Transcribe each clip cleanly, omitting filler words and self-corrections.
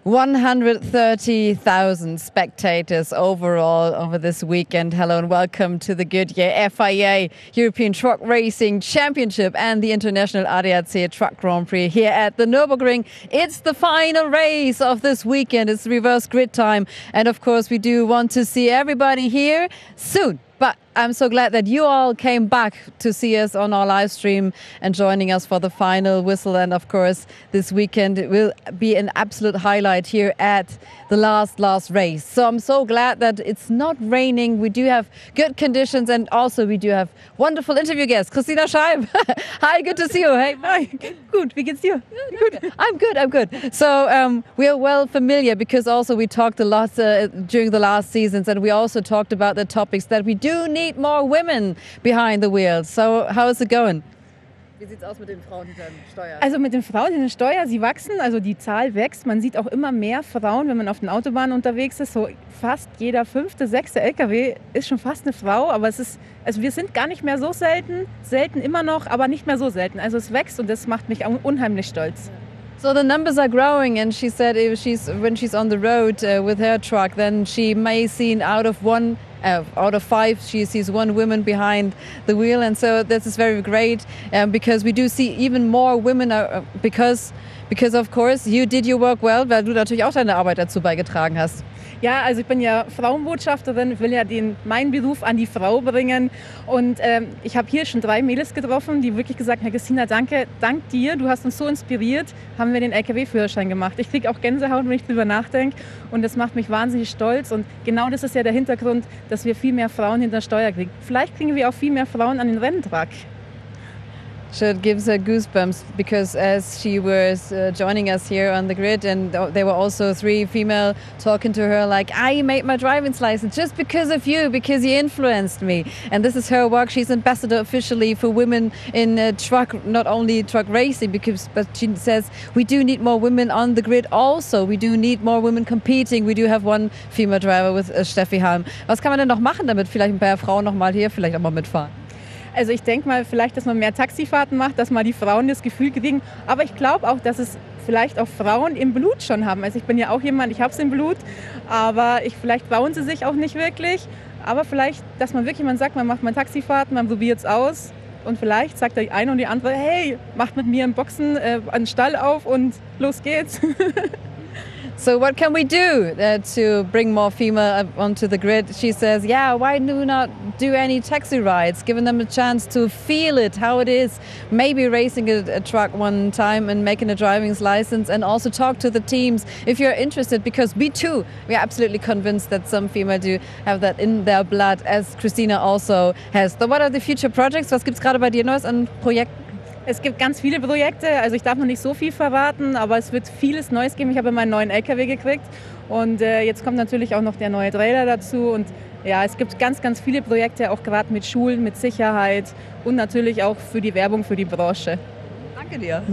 130,000 spectators overall over this weekend. Hello and welcome to the Goodyear FIA European Truck Racing Championship and the International ADAC Truck Grand Prix here at the Nürburgring. It's the final race of this weekend. It's reverse grid time. And of course, we do want to see everybody here soon. But I'm so glad that you all came back to see us on our live stream and joining us for the final whistle. And of course, this weekend it will be an absolute highlight here at the last race. So I'm so glad that it's not raining. We do have good conditions, and also we do have wonderful interview guests. Christina Scheib. Hi, good to see you. Hey. Hi. Gut, wie geht's dir? Good. I'm good. So we are well familiar because also we talked a lot during the last seasons, and we also talked about the topics that we do need more women behind the wheels. So how is it going? Wie sieht's aus mit den Frauen hinter dem Steuer? Also mit den Frauen hinter dem Steuer, sie wachsen, also die Zahl wächst. Man sieht auch immer mehr Frauen, wenn man auf den Autobahnen unterwegs ist. So fast jeder 5., 6. LKW ist schon fast eine Frau. Aber wir sind gar nicht mehr so selten immer noch, aber nicht mehr so selten. Also es wächst und das macht mich unheimlich stolz. So the numbers are growing, and she said when she's on the road with her truck, then she may see out of 5 she sees one woman behind the wheel, and so this is very great because we do see even more women because of course you did your work well, weil du natürlich auch deine Arbeit dazu beigetragen hast. Ja, also ich bin ja Frauenbotschafterin, ich will ja meinen Beruf an die Frau bringen und ich habe hier schon 3 Mädels getroffen, die wirklich gesagt haben, Christina, dank dir, du hast uns so inspiriert, haben wir den LKW-Führerschein gemacht. Ich kriege auch Gänsehaut, wenn ich drüber nachdenke, und das macht mich wahnsinnig stolz, und genau das ist ja der Hintergrund, dass wir viel mehr Frauen hinter Steuer kriegen. Vielleicht kriegen wir auch viel mehr Frauen an den Renntruck. So it gives her goosebumps because as she was joining us here on the grid, and there were also 3 female talking to her like, I made my driving license just because of you, because you influenced me. And this is her work. She's ambassador officially for women in truck, not only truck racing, but she says we do need more women on the grid also. We do need more women competing. We do have one female driver with Steffi Halm. Was kann man denn noch machen, damit vielleicht ein paar Frauen noch mal hier vielleicht auch mal mitfahren? Also ich denke mal vielleicht, dass man mehr Taxifahrten macht, dass mal die Frauen das Gefühl kriegen. Aber ich glaube auch, dass es vielleicht auch Frauen im Blut schon haben. Also ich bin ja auch jemand, ich habe es im Blut, aber vielleicht trauen sie sich auch nicht wirklich. Aber vielleicht, dass man wirklich sagt, man macht mal Taxifahrten, man probiert es aus. Und vielleicht sagt der eine und die andere, hey, macht mit mir im Boxen einen Stall auf und los geht's. So what can we do to bring more female onto the grid? She says, yeah, why do not do any taxi rides, giving them a chance to feel it, how it is, maybe racing a truck one time and making a driving license, and also talk to the teams if you're interested, because we are absolutely convinced that some female do have that in their blood, as Christina also has. So what are the future projects? Was gibt's gerade bei dir Neues an Projekten? Es gibt ganz viele Projekte, also ich darf noch nicht so viel verraten, aber es wird vieles Neues geben. Ich habe meinen neuen LKW gekriegt und jetzt kommt natürlich auch noch der neue Trailer dazu, und ja, es gibt ganz viele Projekte, auch gerade mit Schulen, mit Sicherheit und natürlich auch für die Werbung für die Branche. Danke dir.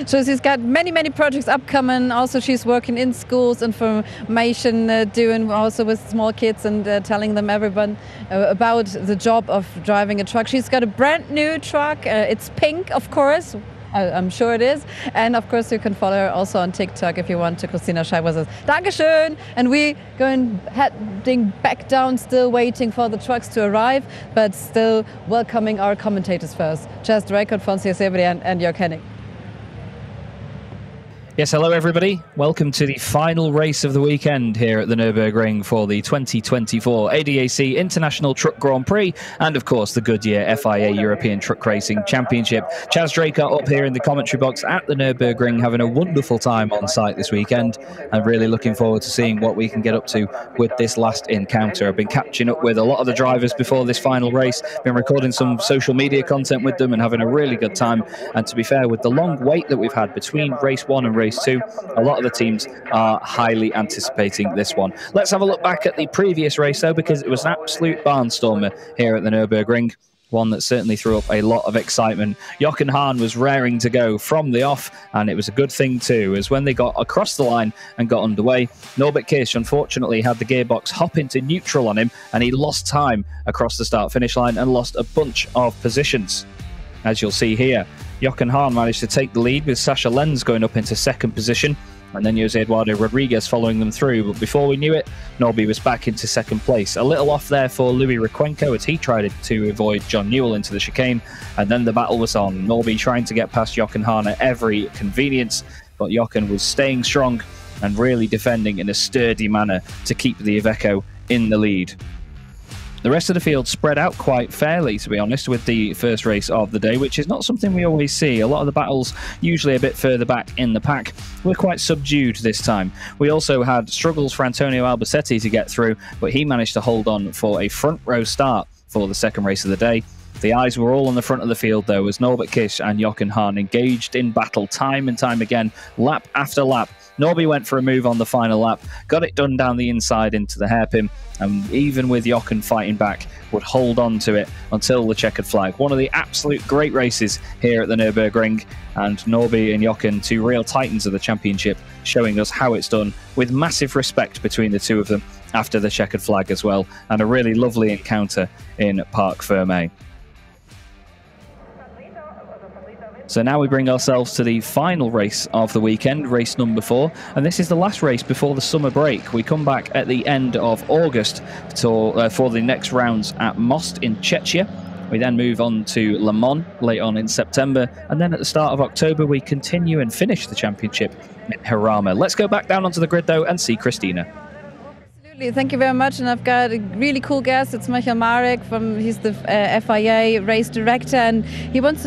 So she's got many projects upcoming. Also she's working in schools, information doing also with small kids, and telling them everyone about the job of driving a truck. She's got a brand new truck. It's pink, of course. I'm sure it is. And of course you can follow her also on TikTok if you want to. Christina Scheib was us. Dankeschön. And we heading back down, still waiting for the trucks to arrive, but still welcoming our commentators first. Just record von Sebrian and Jörg Hennig. Yes, hello everybody. Welcome to the final race of the weekend here at the Nürburgring for the 2024 ADAC International Truck Grand Prix, and of course the Goodyear FIA European Truck Racing Championship. Chaz Draker up here in the commentary box at the Nürburgring, having a wonderful time on site this weekend, and really looking forward to seeing what we can get up to with this last encounter. I've been catching up with a lot of the drivers before this final race, been recording some social media content with them and having a really good time. And to be fair, with the long wait that we've had between race 1 and race 2, a lot of the teams are highly anticipating this one. Let's have a look back at the previous race though, because it was an absolute barnstormer here at the Nürburgring. One that certainly threw up a lot of excitement. Jochen Hahn was raring to go from the off, and it was a good thing too, as when they got across the line and got underway, Norbert Kirsch unfortunately had the gearbox hop into neutral on him, and he lost time across the start-finish line and lost a bunch of positions. As you'll see here, Jochen Hahn managed to take the lead with Sascha Lenz going up into second position. and then Jose Eduardo Rodriguez following them through. But before we knew it, Norby was back into second place. A little off there for Louis Requenco as he tried to avoid John Newell into the chicane, and then the battle was on. Norby trying to get past Jochen Hahn at every convenience, but Jochen was staying strong and really defending in a sturdy manner to keep the Iveco in the lead. The rest of the field spread out quite fairly, to be honest, with the first race of the day, which is not something we always see. A lot of the battles usually a bit further back in the pack. We're quite subdued this time. We also had struggles for Antonio Albacete to get through, but he managed to hold on for a front row start for the second race of the day. The eyes were all on the front of the field, though, as Norbert Kiss and Jochen Hahn engaged in battle time and time again, lap after lap. Norby went for a move on the final lap, got it done down the inside into the hairpin, and even with Jochen fighting back, would hold on to it until the checkered flag. One of the absolute great races here at the Nürburgring, and Norby and Jochen, two real titans of the championship, showing us how it's done with massive respect between the two of them after the checkered flag as well, and a really lovely encounter in Parc Fermé. So now we bring ourselves to the final race of the weekend, race number 4, and this is the last race before the summer break. We come back at the end of August for the next rounds at Most in Czechia. We then move on to Le Mans late on in September, and then at the start of October we continue and finish the championship in Jarama. Let's go back down onto the grid though and see Christina. Thank you very much, and I've got a really cool guest. It's Michael Marek he's the FIA race director, and we want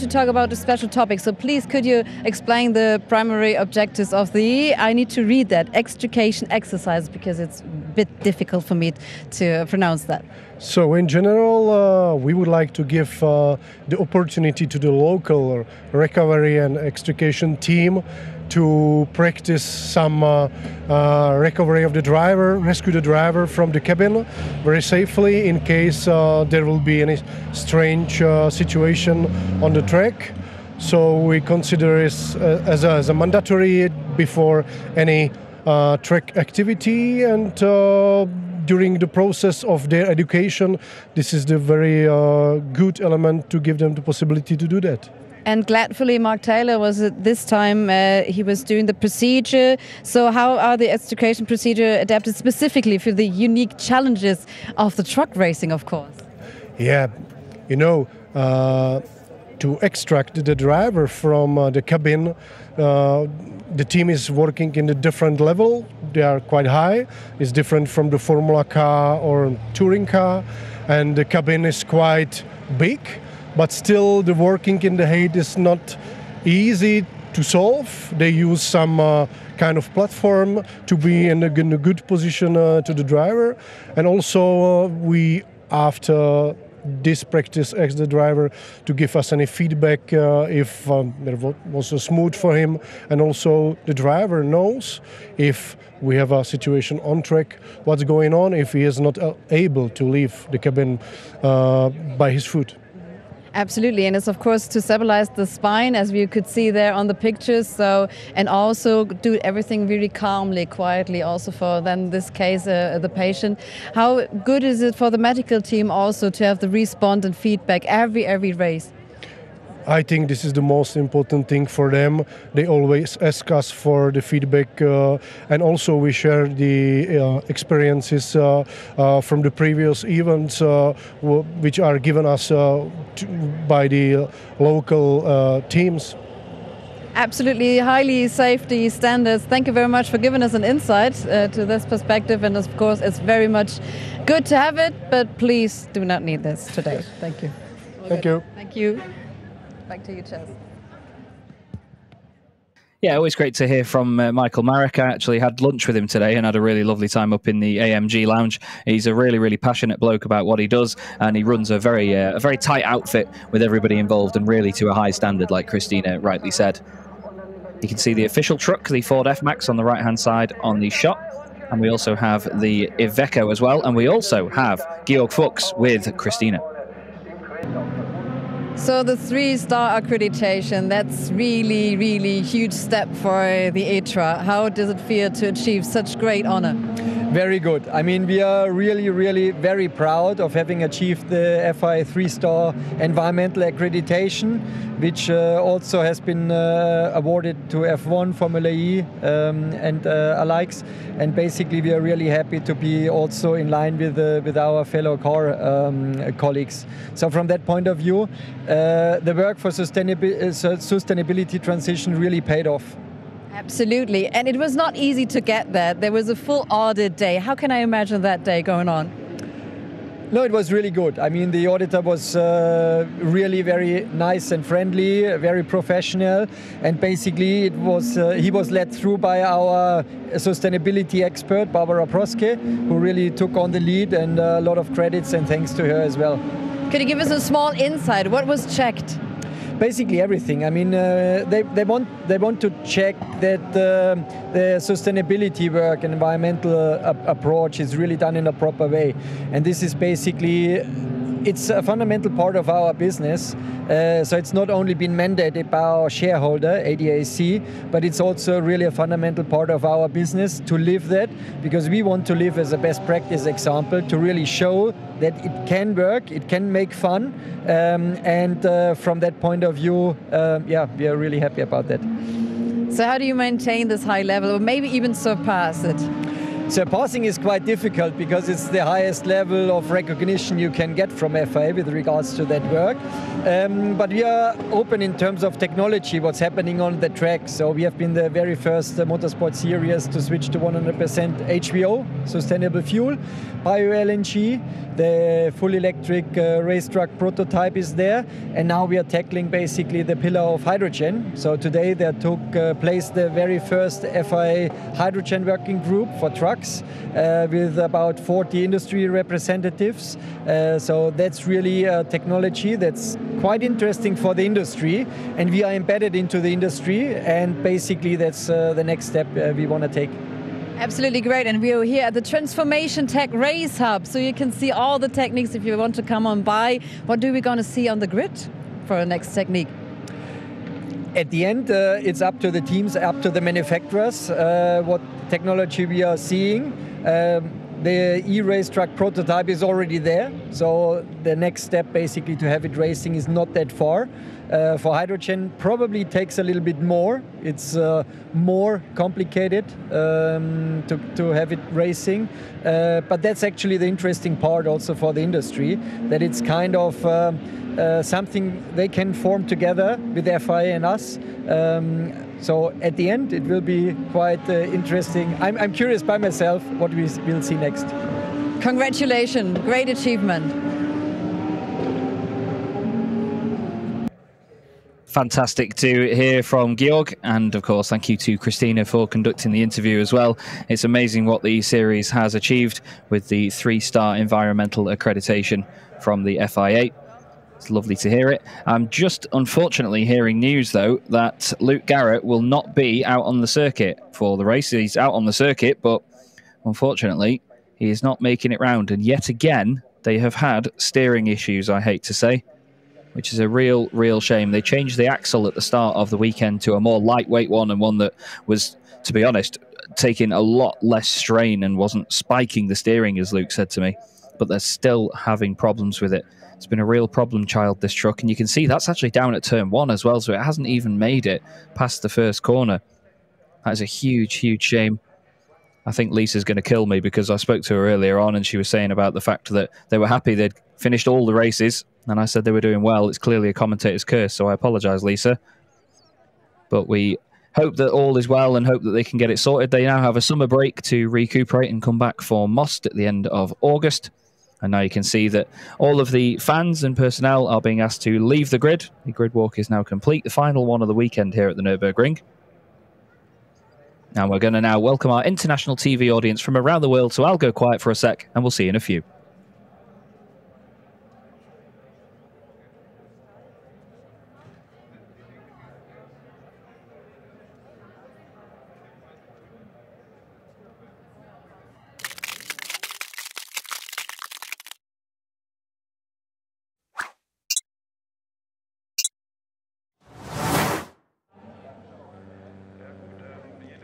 to talk about a special topic. So please, could you explain the primary objectives of I need to read that, extrication exercise, because it's a bit difficult for me to pronounce that. So in general, we would like to give the opportunity to the local recovery and extrication team to practice some recovery of the driver, rescue the driver from the cabin very safely in case there will be any strange situation on the track. So we consider it as a mandatory before any track activity, and during the process of their education, this is the very good element to give them the possibility to do that. And gladfully, Mark Taylor was this time, he was doing the procedure. So how are the extrication procedure adapted specifically for the unique challenges of the truck racing, of course? Yeah, you know, to extract the driver from the cabin, the team is working in a different level. They are quite high. It's different from the Formula car or touring car, and the cabin is quite big. But still, the working in the height is not easy to solve. They use some kind of platform to be in a good position to the driver. And also, we, after this practice, ask the driver to give us any feedback if it was smooth for him. And also, the driver knows if we have a situation on track, what's going on, if he is not able to leave the cabin by his foot. Absolutely, and it's of course to stabilize the spine, as we could see there on the pictures. So, and also do everything really calmly, quietly, also for then this case the patient. How good is it for the medical team also to have the response and feedback every race? I think this is the most important thing for them. They always ask us for the feedback, and also we share the experiences from the previous events, which are given us by the local teams. Absolutely, highly safety standards. Thank you very much for giving us an insight to this perspective, and of course it's very much good to have it, but please do not need this today. Thank you. Thank you. Thank you. Back to you, Chaz. Yeah, always great to hear from Michael Marek. I actually had lunch with him today and had a really lovely time up in the AMG lounge. He's a really passionate bloke about what he does, and he runs a very tight outfit with everybody involved, and really to a high standard, like Christina rightly said. You can see the official truck, the Ford F-Max, on the right-hand side on the shot. And we also have the Iveco as well. And we also have Georg Fuchs with Christina. So the 3-star accreditation, that's really huge step for the ITRA. How does it feel to achieve such great honor? Very good. I mean, we are really very proud of having achieved the FIA 3-star environmental accreditation, which also has been awarded to F1, Formula E and alikes. And basically we are really happy to be also in line with our fellow car colleagues. So from that point of view, the work for sustainability transition really paid off. Absolutely. And it was not easy to get there. There was a full audit day. How can I imagine that day going on? No, it was really good. I mean, the auditor was really very nice and friendly, very professional, and basically it was he was led through by our sustainability expert, Barbara Proske, who really took on the lead, and a lot of credits and thanks to her as well. Could you give us a small insight? What was checked? Basically everything. I mean, they want to check that the sustainability work and environmental approach is really done in a proper way, and this is basically. It's a fundamental part of our business, so it's not only been mandated by our shareholder, ADAC, but it's also really a fundamental part of our business to live that, because we want to live as a best practice example to really show that it can work, it can make fun, and from that point of view, yeah, we are really happy about that. So how do you maintain this high level, or maybe even surpass it? Surpassing is quite difficult because it's the highest level of recognition you can get from FIA with regards to that work. But we are open in terms of technology, what's happening on the track. So we have been the very first motorsport series to switch to 100% HVO, sustainable fuel, bio-LNG. The full electric race truck prototype is there. And now we are tackling basically the pillar of hydrogen. So today there took place the very first FIA hydrogen working group for trucks with about 40 industry representatives. So that's really a technology that's quite interesting for the industry, and we are embedded into the industry, and basically that's the next step we want to take. Absolutely great, and we are here at the Transformation Tech Race Hub, so you can see all the techniques if you want to come on by. What are we going to see on the grid for the next technique? At the end, it's up to the teams, up to the manufacturers, what technology we are seeing. The e-race truck prototype is already there, so the next step basically to have it racing is not that far. For hydrogen, probably takes a little bit more. It's more complicated to have it racing, but that's actually the interesting part also for the industry, that it's kind of something they can form together with FIA and us. So at the end, it will be quite interesting. I'm curious by myself what we will see next. Congratulations, great achievement. Fantastic to hear from Georg, and of course thank you to Christina for conducting the interview as well. It's amazing what the series has achieved with the 3-star environmental accreditation from the FIA. It's lovely to hear it. I'm just unfortunately hearing news though that Luke Garrett will not be out on the circuit for the race. He's out on the circuit, but unfortunately he is not making it round, and yet again they have had steering issues, I hate to say, which is a real shame. They changed the axle at the start of the weekend to a more lightweight one, and one that was, to be honest, taking a lot less strain and wasn't spiking the steering, as Luke said to me, but they're still having problems with it. It's been a real problem child, this truck, and you can see that's actually down at turn 1 as well, so it hasn't even made it past the first corner. That is a huge shame. I think Lisa's going to kill me because I spoke to her earlier on and she was saying about the fact that they were happy they'd finished all the races, and I said they were doing well. It's clearly a commentator's curse, so I apologise, Lisa. But we hope that all is well and hope that they can get it sorted. They now have a summer break to recuperate and come back for Most at the end of August. And now you can see that all of the fans and personnel are being asked to leave the grid. The grid walk is now complete, the final one of the weekend here at the Nürburgring. And we're going to now welcome our international TV audience from around the world, so I'll go quiet for a sec and we'll see you in a few.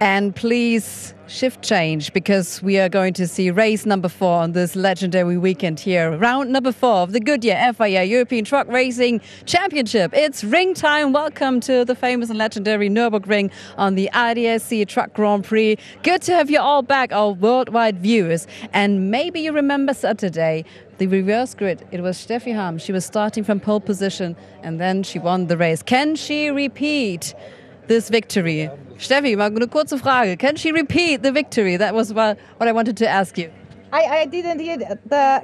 And please shift change, because we are going to see race number 4 on this legendary weekend here. Round number 4 of the Goodyear FIA European Truck Racing Championship. It's ring time. Welcome to the famous and legendary Nürburgring on the ADAC Truck Grand Prix. Good to have you all back, our worldwide viewers. And maybe you remember Saturday, the reverse grid. It was Steffi Halm. She was starting from pole position and then she won the race. Can she repeat this victory? Steffi, mal eine kurze Frage. Can she repeat the victory? That was what I wanted to ask you. I didn't hear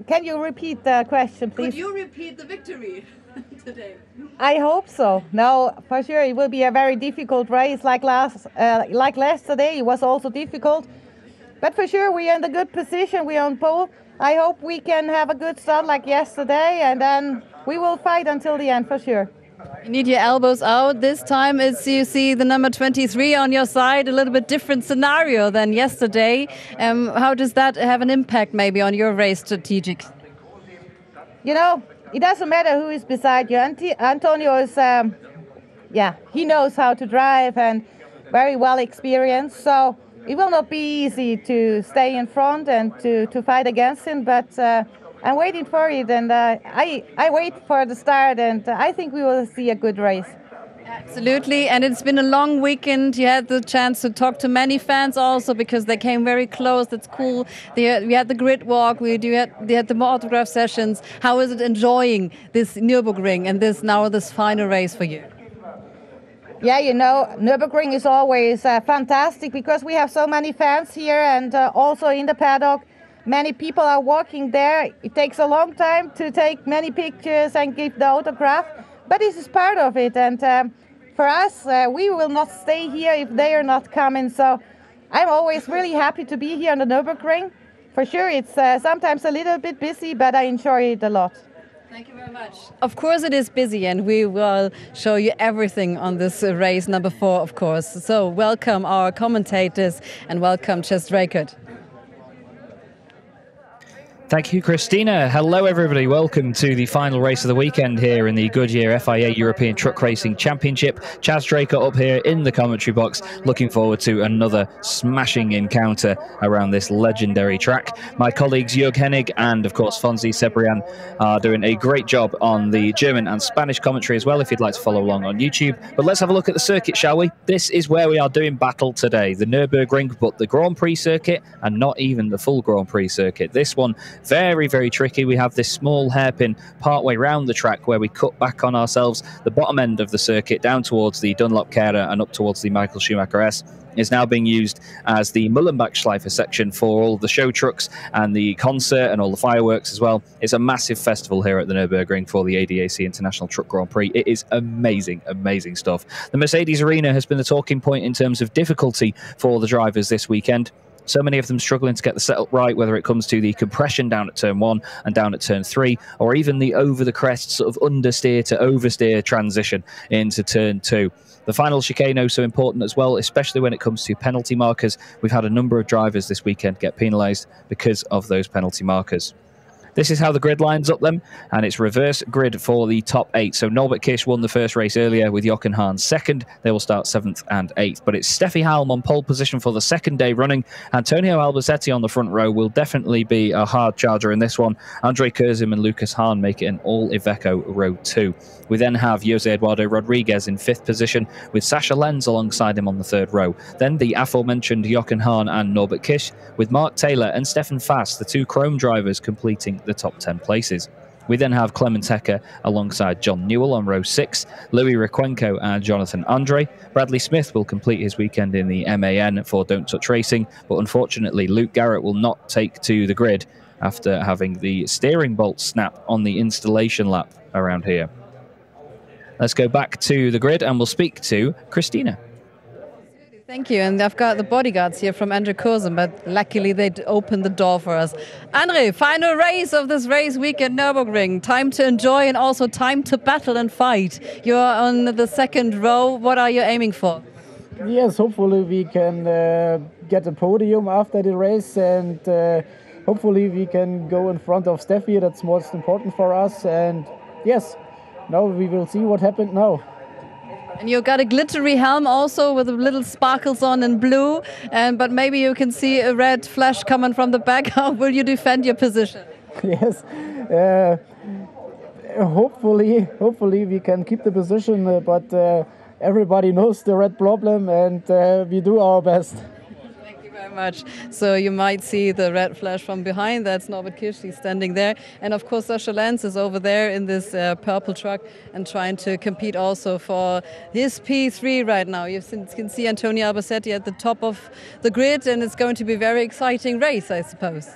can you repeat the question, please? Could you repeat the victory today? I hope so. No, for sure it will be a very difficult race like yesterday. It was also difficult. But for sure we are in a good position. We are on pole. I hope we can have a good start like yesterday, and then we will fight until the end for sure. You need your elbows out. This time it's, you see the number 23 on your side, a little bit different scenario than yesterday. How does that have an impact maybe on your race strategic? You know, it doesn't matter who is beside you. Antonio is, he knows how to drive and very well experienced. So it will not be easy to stay in front and to fight against him, but I'm waiting for it, and I wait for the start, and I think we will see a good race. Absolutely, and it's been a long weekend. You had the chance to talk to many fans also, because they came very close. That's cool. We had the grid walk. They had the autograph sessions. How is it enjoying this Nürburgring and this final race for you? Yeah, you know, Nürburgring is always fantastic because we have so many fans here, and also in the paddock. Many people are walking there. It takes a long time to take many pictures and give the autograph, but this is part of it. And for us, we will not stay here if they are not coming. So I'm always really happy to be here on the Nürburgring. For sure, it's sometimes a little bit busy, but I enjoy it a lot. Thank you very much. Of course it is busy, and we will show you everything on this race number 4, of course. So welcome our commentators, and welcome Chest Rakert. Thank you, Christina. Hello, everybody. Welcome to the final race of the weekend here in the Goodyear FIA European Truck Racing Championship. Chaz Draker up here in the commentary box, looking forward to another smashing encounter around this legendary track. My colleagues Jörg Hennig and, of course, Fonzie Cebrian are doing a great job on the German and Spanish commentary as well, if you'd like to follow along on YouTube. But let's have a look at the circuit, shall we? This is where we are doing battle today, the Nürburgring, but the Grand Prix circuit, and not even the full Grand Prix circuit. This one, very, very tricky. We have this small hairpin partway round the track where we cut back on ourselves. The bottom end of the circuit down towards the Dunlop Kehrer and up towards the Michael Schumacher S is now being used as the Mullenbach-Schleifer section for all the show trucks and the concert and all the fireworks as well. It's a massive festival here at the Nürburgring for the ADAC International Truck Grand Prix. It is amazing, amazing stuff. The Mercedes Arena has been the talking point in terms of difficulty for the drivers this weekend. So many of them struggling to get the setup right, whether it comes to the compression down at turn 1 and down at turn 3, or even the over the crest sort of understeer to oversteer transition into turn 2. The final chicane is so important as well, especially when it comes to penalty markers. We've had a number of drivers this weekend get penalised because of those penalty markers. This is how the grid lines up then, and it's reverse grid for the top 8. So Norbert Kish won the first race earlier with Jochen Hahn second. They will start 7th and 8th. But it's Steffi Halm on pole position for the second day running. Antonio Albacete on the front row will definitely be a hard charger in this one. Andre Kurzim and Lucas Hahn make it an all-Iveco row 2. We then have Jose Eduardo Rodriguez in 5th position with Sasha Lenz alongside him on the 3rd row. Then the aforementioned Jochen Hahn and Norbert Kish with Mark Taylor and Stefan Fast, the 2 Chrome drivers, completing the top 10 places. We then have Clement Hecker alongside John Newell on row 6, Louis Requenco and Jonathan Andre. Bradley Smith will complete his weekend in the MAN for Don't Touch Racing, but unfortunately Luke Garrett will not take to the grid after having the steering bolt snap on the installation lap around here. Let's go back to the grid and we'll speak to Christina. Thank you. And I've got the bodyguards here from Andre Kurzim, but luckily they opened the door for us. Andre, final race of this race week at Nürburgring. Time to enjoy and also time to battle and fight. You're on the 2nd row. What are you aiming for? Yes, hopefully we can get a podium after the race, and hopefully we can go in front of Steffi. That's most important for us. And yes, now we will see what happened now. And you've got a glittery helm also with little sparkles on in blue, but maybe you can see a red flash coming from the back. How will you defend your position? Yes, hopefully we can keep the position, but everybody knows the red problem, and we do our best. Very much. So you might see the red flash from behind. That's Norbert Kirsch. He's standing there. And of course, Sascha Lenz is over there in this purple truck and trying to compete also for his P3 right now. You can see Antonio Albacete at the top of the grid, and it's going to be a very exciting race, I suppose.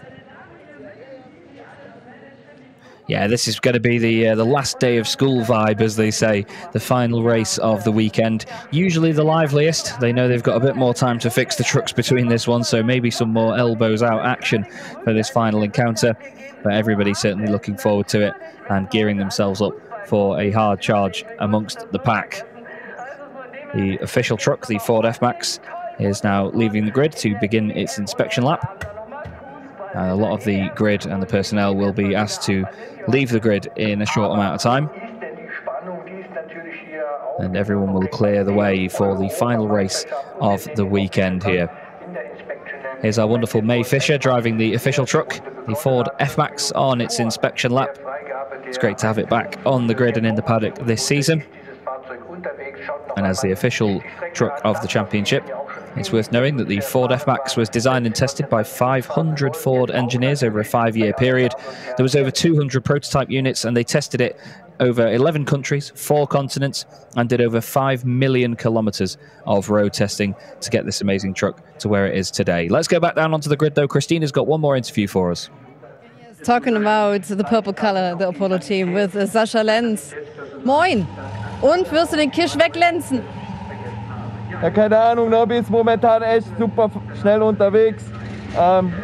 Yeah, this is going to be the last day of school vibe, as they say, the final race of the weekend. Usually the liveliest. They know they've got a bit more time to fix the trucks between this one, so maybe some more elbows out action for this final encounter. But everybody's certainly looking forward to it and gearing themselves up for a hard charge amongst the pack. The official truck, the Ford F-Max, is now leaving the grid to begin its inspection lap. A lot of the grid and the personnel will be asked to leave the grid in a short amount of time. And everyone will clear the way for the final race of the weekend here. Here's our wonderful May Fisher driving the official truck, the Ford F-Max, on its inspection lap. It's great to have it back on the grid and in the paddock this season. And as the official truck of the championship, it's worth knowing that the Ford F-Max was designed and tested by 500 Ford engineers over a 5-year period. There was over 200 prototype units, and they tested it over 11 countries, 4 continents, and did over 5 million kilometres of road testing to get this amazing truck to where it is today. Let's go back down onto the grid, though. Christina's got one more interview for us. Talking about the purple color, the Apollo team, with Sascha Lenz. Moin! Und wirst du den Kirsch weglenzen? Ja, keine Ahnung, Nobby ist momentan echt super schnell unterwegs.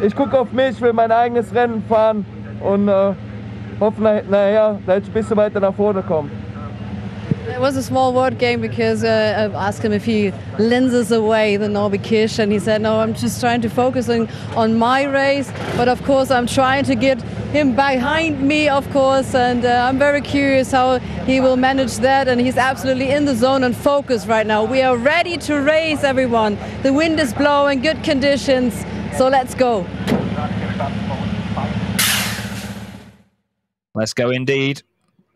Ich gucke auf mich, will mein eigenes Rennen fahren und hoffe, naja, dass ich ein bisschen weiter nach vorne komme. It was a small word game because I asked him if he lenses away the Norbert Kirsch, and he said, no, I'm just trying to focus on my race, but of course I'm trying to get him behind me, of course, and I'm very curious how he will manage that, and he's absolutely in the zone and focused right now. We are ready to race, everyone. The wind is blowing, good conditions, so let's go. Let's go indeed.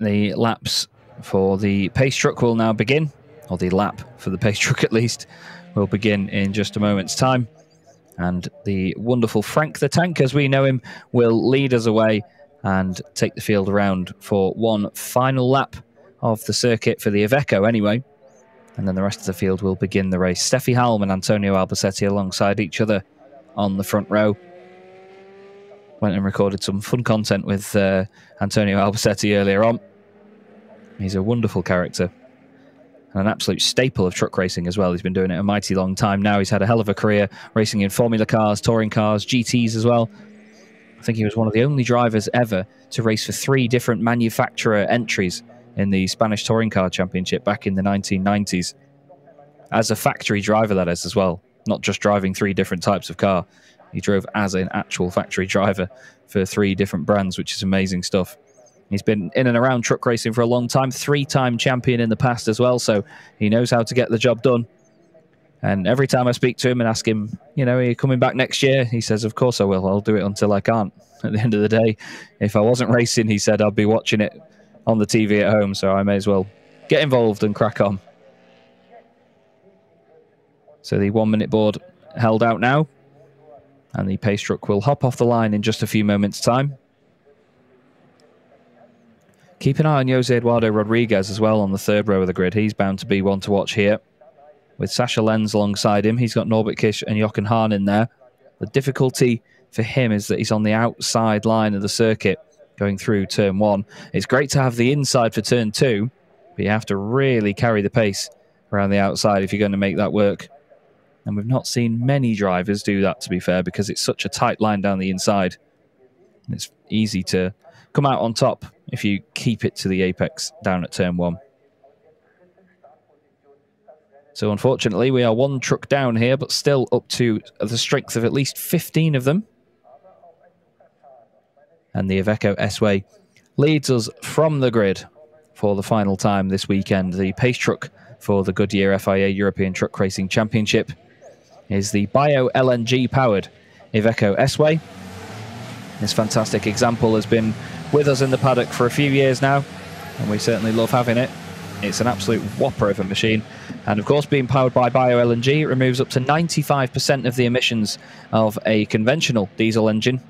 The laps for the pace truck will now begin, or the lap for the pace truck at least, will begin in just a moment's time. And the wonderful Frank the Tank, as we know him, will lead us away and take the field around for one final lap of the circuit for the Iveco anyway. And then the rest of the field will begin the race. Steffi Halm and Antonio Albacete alongside each other on the front row. Went and recorded some fun content with Antonio Albacete earlier on. He's a wonderful character and an absolute staple of truck racing as well. He's been doing it a mighty long time now. He's had a hell of a career racing in Formula cars, touring cars, GTs as well. I think he was one of the only drivers ever to race for 3 different manufacturer entries in the Spanish Touring Car Championship back in the 1990s. As a factory driver, that is, as well. Not just driving 3 different types of car. He drove as an actual factory driver for 3 different brands, which is amazing stuff. He's been in and around truck racing for a long time, 3-time champion in the past as well, so he knows how to get the job done. And every time I speak to him and ask him, you know, are you coming back next year? He says, of course I will. I'll do it until I can't. At the end of the day, if I wasn't racing, he said, I'd be watching it on the TV at home, so I may as well get involved and crack on. So the 1-minute board held out now, and the pace truck will hop off the line in just a few moments' time. Keep an eye on Jose Eduardo Rodriguez as well on the 3rd row of the grid. He's bound to be one to watch here. With Sascha Lenz alongside him, he's got Norbert Kirsch and Jochen Hahn in there. The difficulty for him is that he's on the outside line of the circuit going through turn 1. It's great to have the inside for turn 2, but you have to really carry the pace around the outside if you're going to make that work. And we've not seen many drivers do that, to be fair, because it's such a tight line down the inside. It's easy to come out on top if you keep it to the apex down at turn 1. So unfortunately, we are 1 truck down here, but still up to the strength of at least 15 of them. And the Iveco S-Way leads us from the grid for the final time this weekend. The pace truck for the Goodyear FIA European Truck Racing Championship is the bio-LNG powered Iveco S-Way. This fantastic example has been with us in the paddock for a few years now, and we certainly love having it. It's an absolute whopper of a machine, and of course being powered by bio-LNG, it removes up to 95% of the emissions of a conventional diesel engine,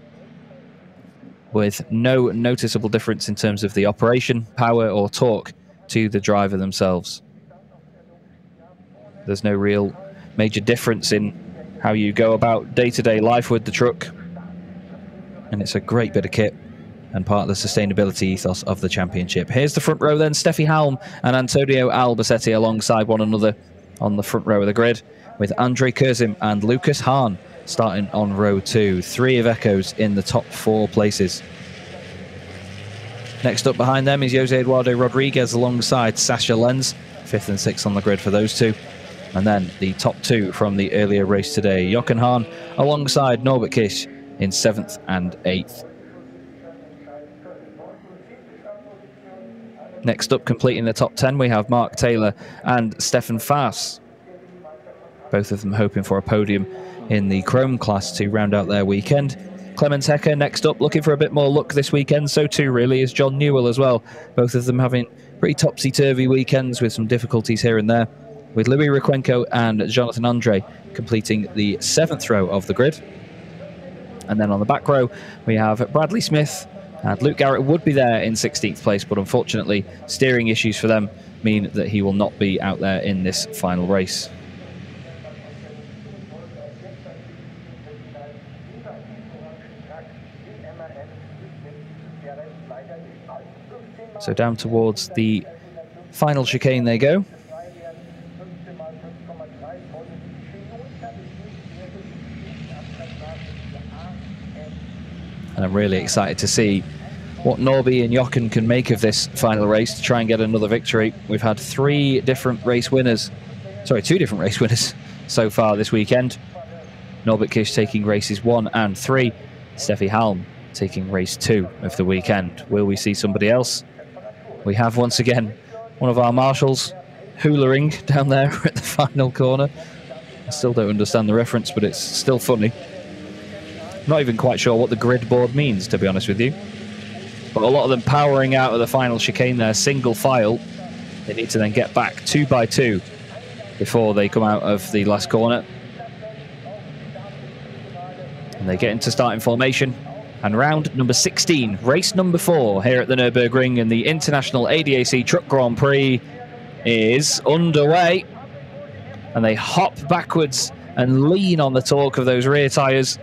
with no noticeable difference in terms of the operation, power or torque to the driver themselves. There's no real major difference in how you go about day-to-day life with the truck, and it's a great bit of kit and part of the sustainability ethos of the championship. Here's the front row then, Steffi Halm and Antonio Albacete alongside one another on the front row of the grid, with Andre Kurzim and Lucas Hahn starting on row 2. 3 Ivecos in the top 4 places. Next up behind them is Jose Eduardo Rodriguez alongside Sasha Lenz, 5th and 6th on the grid for those two. And then the top 2 from the earlier race today, Jochen Hahn alongside Norbert Kisch in 7th and 8th. Next up, completing the top 10, we have Mark Taylor and Stefan Faas. Both of them hoping for a podium in the Chrome class to round out their weekend. Clemens Hecker next up, looking for a bit more luck this weekend. So too really is John Newell as well. Both of them having pretty topsy-turvy weekends with some difficulties here and there, with Louis Requenco and Jonathan Andre completing the 7th row of the grid. And then on the back row, we have Bradley Smith, and Luke Garrett would be there in 16th place, but unfortunately steering issues for them mean that he will not be out there in this final race. So down towards the final chicane they go. And I'm really excited to see what Norby and Jochen can make of this final race to try and get another victory. We've had 2 different race winners so far this weekend. Norbert Kisch taking races 1 and 3. Steffi Halm taking race 2 of the weekend. Will we see somebody else? We have once again one of our marshals hula-ing down there at the final corner. I still don't understand the reference, but it's still funny. Not even quite sure what the grid board means, to be honest with you. But a lot of them powering out of the final chicane there, single file. They need to then get back 2 by 2 before they come out of the last corner. And they get into starting formation. And round number 16, race number 4 here at the Nürburgring in the International ADAC Truck Grand Prix is underway. And they hop backwards and lean on the torque of those rear tyres,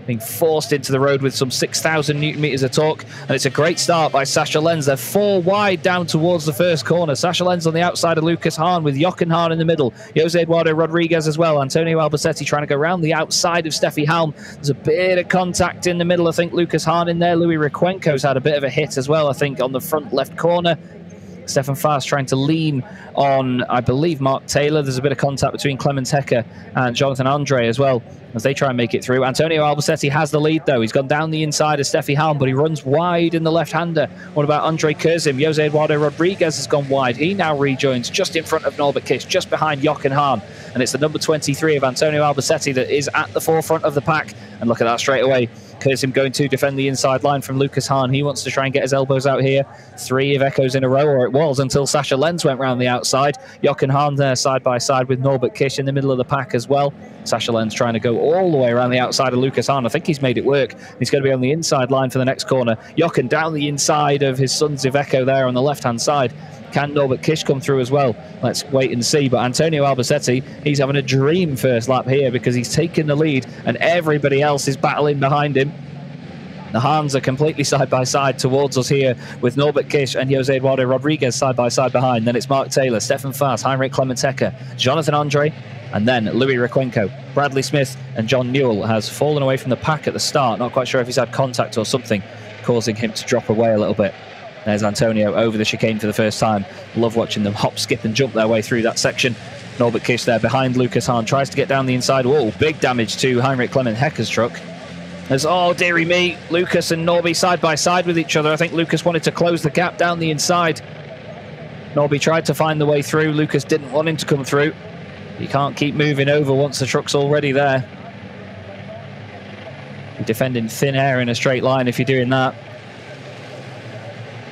being forced into the road with some 6,000 Newton meters of torque. And it's a great start by Sasha Lenz. They're 4 wide down towards the first corner. Sasha Lenz on the outside of Lucas Hahn, with Jochen Hahn in the middle. Jose Eduardo Rodriguez as well. Antonio Albacete trying to go around the outside of Steffi Halm. There's a bit of contact in the middle. I think Lucas Hahn in there. Louis Requenco's had a bit of a hit as well, I think, on the front left corner. Stefan Faas trying to lean on, I believe, Mark Taylor. There's a bit of contact between Clemens Hecker and Jonathan Andre as well as they try and make it through. Antonio Albacete has the lead, though. He's gone down the inside of Steffi Halm, but he runs wide in the left-hander. What about Andre Kurzim? Jose Eduardo Rodriguez has gone wide. He now rejoins just in front of Norbert Kisch, just behind Jochen Hahn. And it's the number 23 of Antonio Albacete that is at the forefront of the pack. And look at that straight away. Kurzim going to defend the inside line from Lucas Hahn. He wants to try and get his elbows out here. 3 Ivecos in a row, or it was, until Sasha Lenz went round the outside. Jochen Hahn there side by side with Norbert Kisch in the middle of the pack as well. Sasha Lenz trying to go all the way around the outside of Lucas Hahn. I think he's made it work. He's going to be on the inside line for the next corner. Jochen down the inside of his son's Iveco there on the left-hand side. Can Norbert Kisch come through as well? Let's wait and see. But Antonio Albacete, he's having a dream first lap here because he's taken the lead and everybody else is battling behind him. The Hahns are completely side by side towards us here, with Norbert Kisch and Jose Eduardo Rodriguez side by side behind. Then it's Mark Taylor, Stefan Faas, Heinrich Clemens Hecker, Jonathan Andre, and then Louis Requenco. Bradley Smith and John Newell has fallen away from the pack at the start. Not quite sure if he's had contact or something, causing him to drop away a little bit. There's Antonio over the chicane for the first time. Love watching them hop, skip and jump their way through that section. Norbert Kisch there behind Lucas Hahn, tries to get down the inside. Whoa, big damage to Heinrich Clemens Hecker's truck. As, oh dearie me, Lucas and Norby side by side with each other. I think Lucas wanted to close the gap down the inside. Norby tried to find the way through. Lucas didn't want him to come through. You can't keep moving over once the truck's already there. You're defending thin air in a straight line if you're doing that.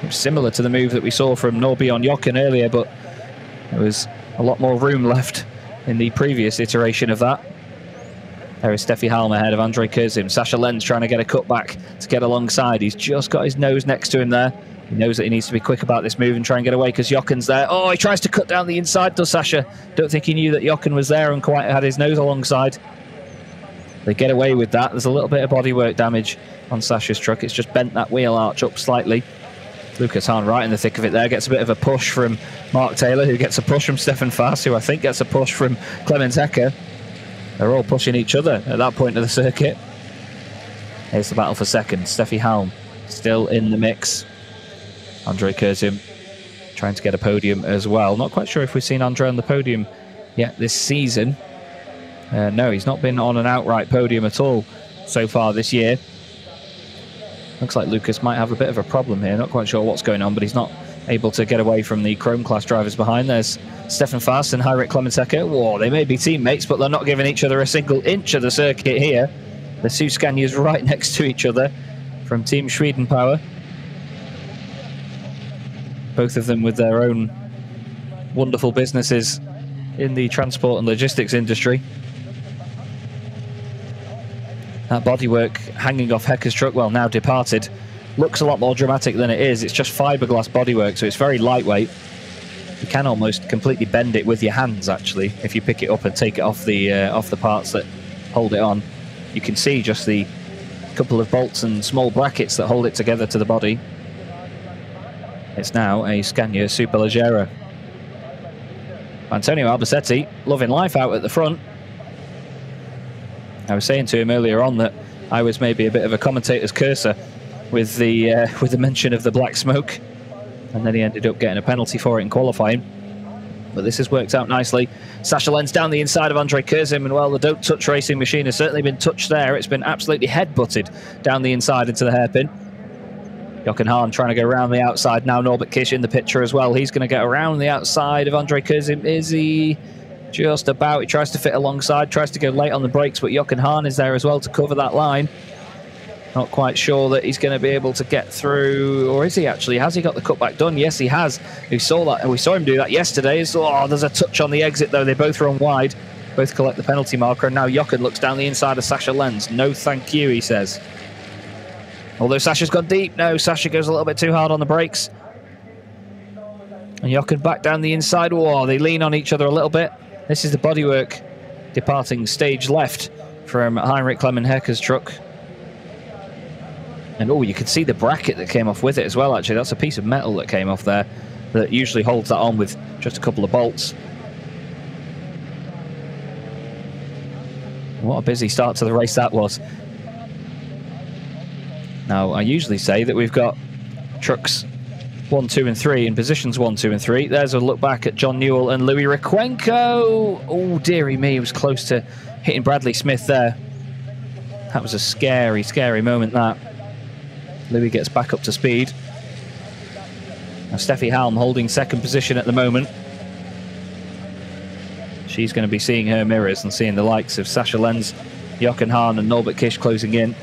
It's similar to the move that we saw from Norby on Jochen earlier, but there was a lot more room left in the previous iteration of that. There is Steffi Halm ahead of Andrei Kurzim. Sasha Lenz trying to get a cutback to get alongside. He's just got his nose next to him there. He knows that he needs to be quick about this move and try and get away because Jochen's there. Oh, he tries to cut down the inside, does Sasha. Don't think he knew that Jochen was there and quite had his nose alongside. They get away with that. There's a little bit of bodywork damage on Sasha's truck. It's just bent that wheel arch up slightly. Lucas Hahn right in the thick of it there. Gets a bit of a push from Mark Taylor, who gets a push from Stefan Faas, who I think gets a push from Clemens Hecker. They're all pushing each other at that point of the circuit. Here's the battle for second. Steffi Halm still in the mix. Andrei Kurzim trying to get a podium as well. Not quite sure if we've seen Andrei on the podium yet this season. No, he's not been on an outright podium at all so far this year. Looks like Lucas might have a bit of a problem here. Not quite sure what's going on, but he's not able to get away from the Chrome class drivers behind. There's Stefan Faas and Heinrich Clemens-Hecker. Whoa, they may be teammates, but they're not giving each other a single inch of the circuit here. The two Scanias right next to each other from Team Sweden Power. Both of them with their own wonderful businesses in the transport and logistics industry. That bodywork hanging off Hecker's truck, well, now departed, looks a lot more dramatic than it is. It's just fiberglass bodywork, so it's very lightweight. You can almost completely bend it with your hands, actually, if you pick it up and take it off the parts that hold it on. You can see just the couple of bolts and small brackets that hold it together to the body. It's now a Scania Superleggera. Antonio Albacetti loving life out at the front. I was saying to him earlier on that I was maybe a bit of a commentator's cursor with the mention of the black smoke, and then he ended up getting a penalty for it in qualifying. But this has worked out nicely. Sasha Lenz down the inside of Andrei Kurzim, and well, the Don't Touch racing machine has certainly been touched there. It's been absolutely head-butted down the inside into the hairpin. Jochen Hahn trying to go around the outside. Now Norbert Kish in the picture as well. He's going to get around the outside of Andrei Kurzim. Is he? Just about. He tries to fit alongside, tries to go late on the brakes, but Jochen Hahn is there as well to cover that line. Not quite sure that he's going to be able to get through, or is he actually? Has he got the cutback done? Yes, he has. We saw that, and we saw him do that yesterday. Oh, there's a touch on the exit though. They both run wide, both collect the penalty marker, and now Jochen looks down the inside of Sasha Lenz. No thank you, he says. Although Sasha's gone deep. No, Sasha goes a little bit too hard on the brakes. And Jochen back down the inside. Whoa, they lean on each other a little bit. This is the bodywork departing stage left from Heinrich Clemens-Hecker's truck. And oh, you can see the bracket that came off with it as well, actually. That's a piece of metal that came off there that usually holds that on with just a couple of bolts. What a busy start to the race that was. Now, I usually say that we've got trucks 1, 2 and 3 in positions 1, 2 and 3. There's a look back at John Newell and Louis Requenco. Oh, dearie me, he was close to hitting Bradley Smith there. That was a scary, scary moment, that. Louis gets back up to speed. Now Steffi Halm holding second position at the moment. She's going to be seeing her mirrors and seeing the likes of Sasha Lenz, Jochen Hahn and Norbert Kish closing in.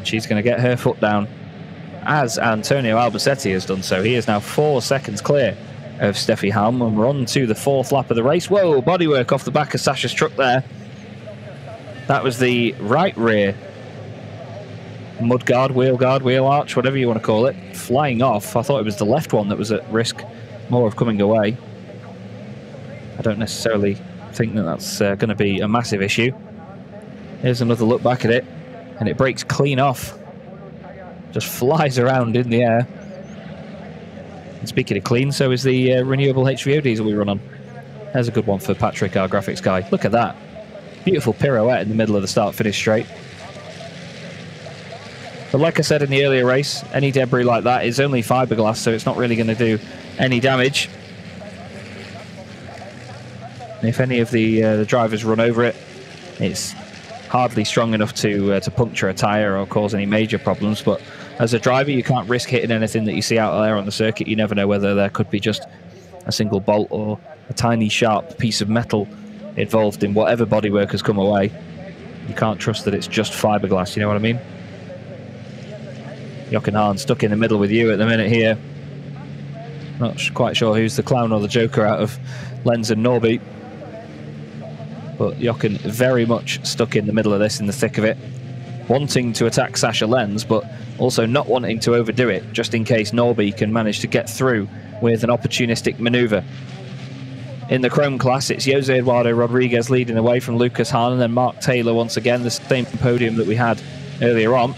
She's going to get her foot down, as Antonio Albacetti has done so. He is now 4 seconds clear of Steffi Halm, and we're on to the 4th lap of the race. Whoa, bodywork off the back of Sasha's truck there. That was the right rear mudguard, wheel arch, whatever you want to call it, flying off. I thought it was the left one that was at risk more of coming away. I don't necessarily think that that's going to be a massive issue. Here's another look back at it, and it breaks clean off. Just flies around in the air. And speaking of clean, so is the renewable HVO diesel we run on. There's a good one for Patrick, our graphics guy. Look at that. Beautiful pirouette in the middle of the start-finish straight. But like I said in the earlier race, any debris like that is only fiberglass, so it's not really going to do any damage. And if any of the drivers run over it, it's hardly strong enough to puncture a tyre or cause any major problems. But as a driver, you can't risk hitting anything that you see out there on the circuit. You never know whether there could be just a single bolt or a tiny sharp piece of metal involved in whatever bodywork has come away. You can't trust that it's just fiberglass, you know what I mean? Jochen Hahn stuck in the middle with you at the minute here. Not quite sure who's the clown or the joker out of Lenz and Norby. But Jochen very much stuck in the middle of this, in the thick of it. Wanting to attack Sascha Lenz, but also not wanting to overdo it, just in case Norby can manage to get through with an opportunistic manoeuvre. In the Chrome class, it's Jose Eduardo Rodriguez leading away from Lucas Hahn, and then Mark Taylor once again, the same podium that we had earlier on.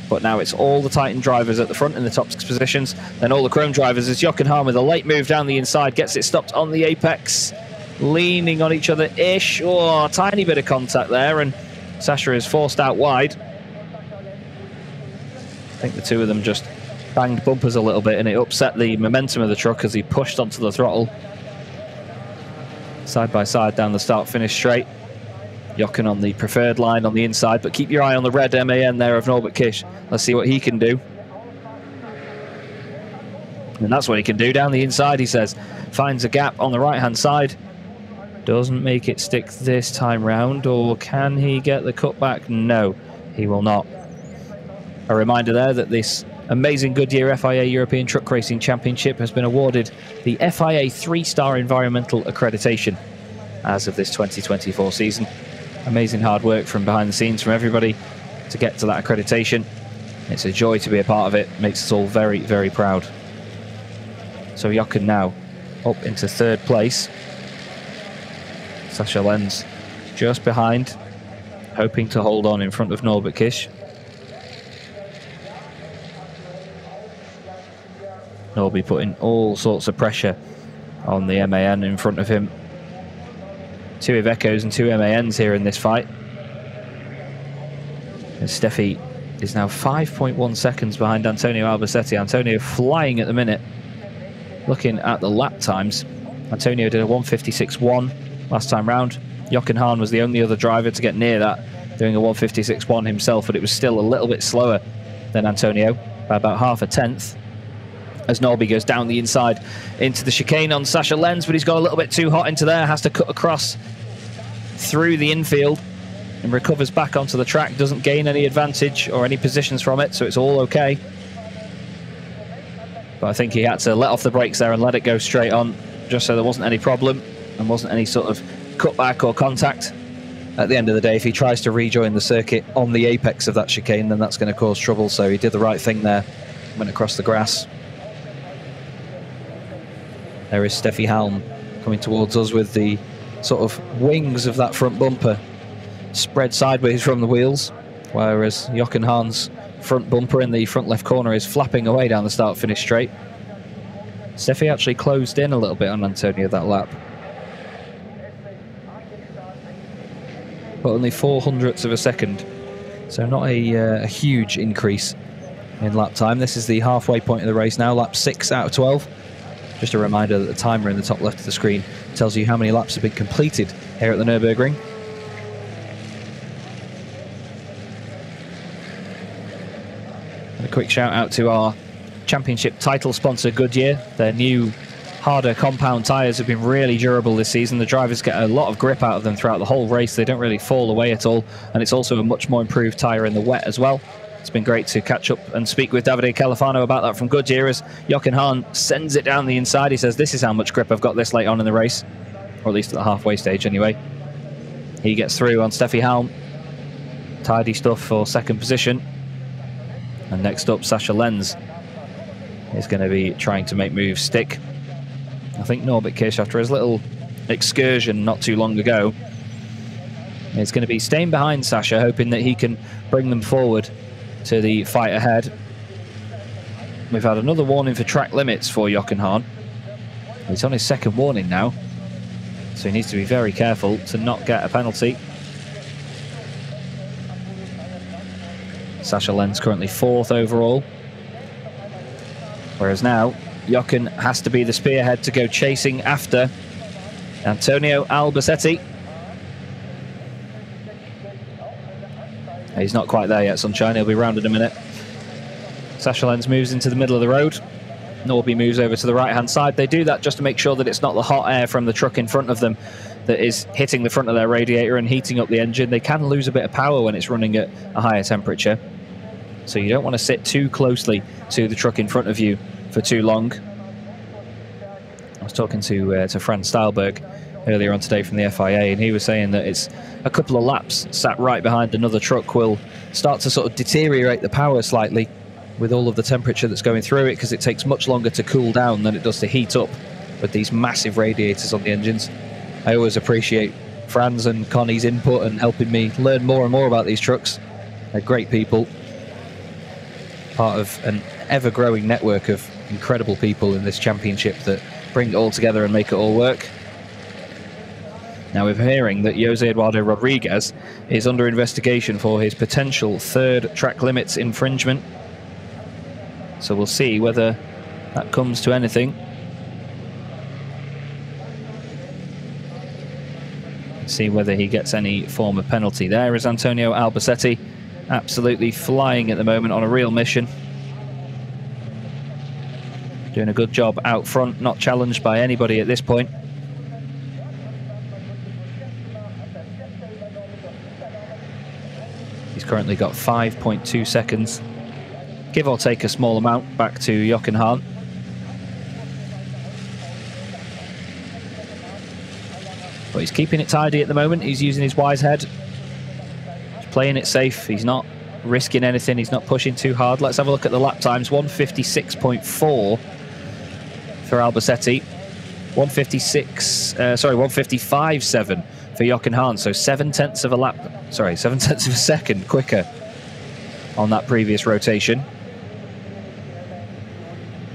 But now it's all the Titan drivers at the front in the top 6 positions, then all the Chrome drivers as Jochen Hahn with a late move down the inside, gets it stopped on the apex, leaning on each other-ish. Oh, a tiny bit of contact there, and Sascha is forced out wide. I think the two of them just banged bumpers a little bit, and it upset the momentum of the truck as he pushed onto the throttle. Side by side down the start-finish straight. Jochen on the preferred line on the inside, but keep your eye on the red MAN there of Norbert Kish. Let's see what he can do. And that's what he can do down the inside, he says. Finds a gap on the right-hand side. Doesn't make it stick this time round, or can he get the cutback? No, he will not. A reminder there that this amazing Goodyear FIA European Truck Racing Championship has been awarded the FIA 3-star environmental accreditation as of this 2024 season. Amazing hard work from behind the scenes from everybody to get to that accreditation. It's a joy to be a part of it. Makes us all very, very proud. So Jochen now up into 3rd place. Sascha Lenz just behind, hoping to hold on in front of Norbert Kish. Norby putting all sorts of pressure on the MAN in front of him. 2 Ivecos and 2 MANs here in this fight. And Steffi is now 5.1 seconds behind Antonio Albacete. Antonio flying at the minute. Looking at the lap times, Antonio did a 1:56.1 last time round. Jochen Hahn was the only other driver to get near that, doing a 1:56.1 himself, but it was still a little bit slower than Antonio, by about half a tenth. As Norby goes down the inside into the chicane on Sascha Lenz, but he's got a little bit too hot into there, has to cut across through the infield and recovers back onto the track, doesn't gain any advantage or any positions from it, so it's all okay. But I think he had to let off the brakes there and let it go straight on, just so there wasn't any problem and wasn't any sort of cutback or contact. At the end of the day, if he tries to rejoin the circuit on the apex of that chicane, then that's going to cause trouble, so he did the right thing there, went across the grass. There is Steffi Halm coming towards us with the sort of wings of that front bumper spread sideways from the wheels, whereas Jochen Hahn's front bumper in the front left corner is flapping away down the start-finish straight. Steffi actually closed in a little bit on Antonio that lap, but only 0.04 of a second, so not a huge increase in lap time. This is the halfway point of the race now, lap 6 out of 12. Just a reminder that the timer in the top left of the screen tells you how many laps have been completed here at the Nürburgring. And a quick shout out to our championship title sponsor Goodyear. Their new harder compound tyres have been really durable this season. The drivers get a lot of grip out of them throughout the whole race. They don't really fall away at all, and it's also a much more improved tyre in the wet as well. It's been great to catch up and speak with Davide Califano about that from Goodyear as Jochen Hahn sends it down the inside. He says, this is how much grip I've got this late on in the race, or at least at the halfway stage anyway. He gets through on Steffi Halm. Tidy stuff for 2nd position. And next up, Sascha Lenz is going to be trying to make moves stick. I think Norbert Kish, after his little excursion not too long ago, is going to be staying behind Sascha, hoping that he can bring them forward to the fight ahead. We've had another warning for track limits for Jochen Hahn. He's on his 2nd warning now, so he needs to be very careful to not get a penalty. Sascha Lenz currently 4th overall, whereas now Jochen has to be the spearhead to go chasing after Antonio Albacete. He's not quite there yet, Sunshine. He'll be round in a minute. Sasha Lenz moves into the middle of the road. Norby moves over to the right-hand side. They do that just to make sure that it's not the hot air from the truck in front of them that is hitting the front of their radiator and heating up the engine. They can lose a bit of power when it's running at a higher temperature. So you don't want to sit too closely to the truck in front of you for too long. I was talking to Franz Steilberg earlier on today from the FIA, and he was saying that it's a couple of laps sat right behind another truck will start to sort of deteriorate the power slightly with all of the temperature that's going through it, because it takes much longer to cool down than it does to heat up with these massive radiators on the engines. I always appreciate Franz and Connie's input and helping me learn more and more about these trucks. They're great people, part of an ever-growing network of incredible people in this championship that bring it all together and make it all work. Now we're hearing that Jose Eduardo Rodriguez is under investigation for his potential third track limits infringement. So we'll see whether that comes to anything. See whether he gets any form of penalty. There is Antonio Albacete, absolutely flying at the moment on a real mission. Doing a good job out front, not challenged by anybody at this point. He's currently got 5.2 seconds, give or take a small amount, back to Jochen Hahn. But he's keeping it tidy at the moment. He's using his wise head. He's playing it safe. He's not risking anything. He's not pushing too hard. Let's have a look at the lap times. 156.4 for Albacete. 155.7 for Jochen Hahn. So 7/10 of a lap, sorry, 7/10 of a second quicker on that previous rotation.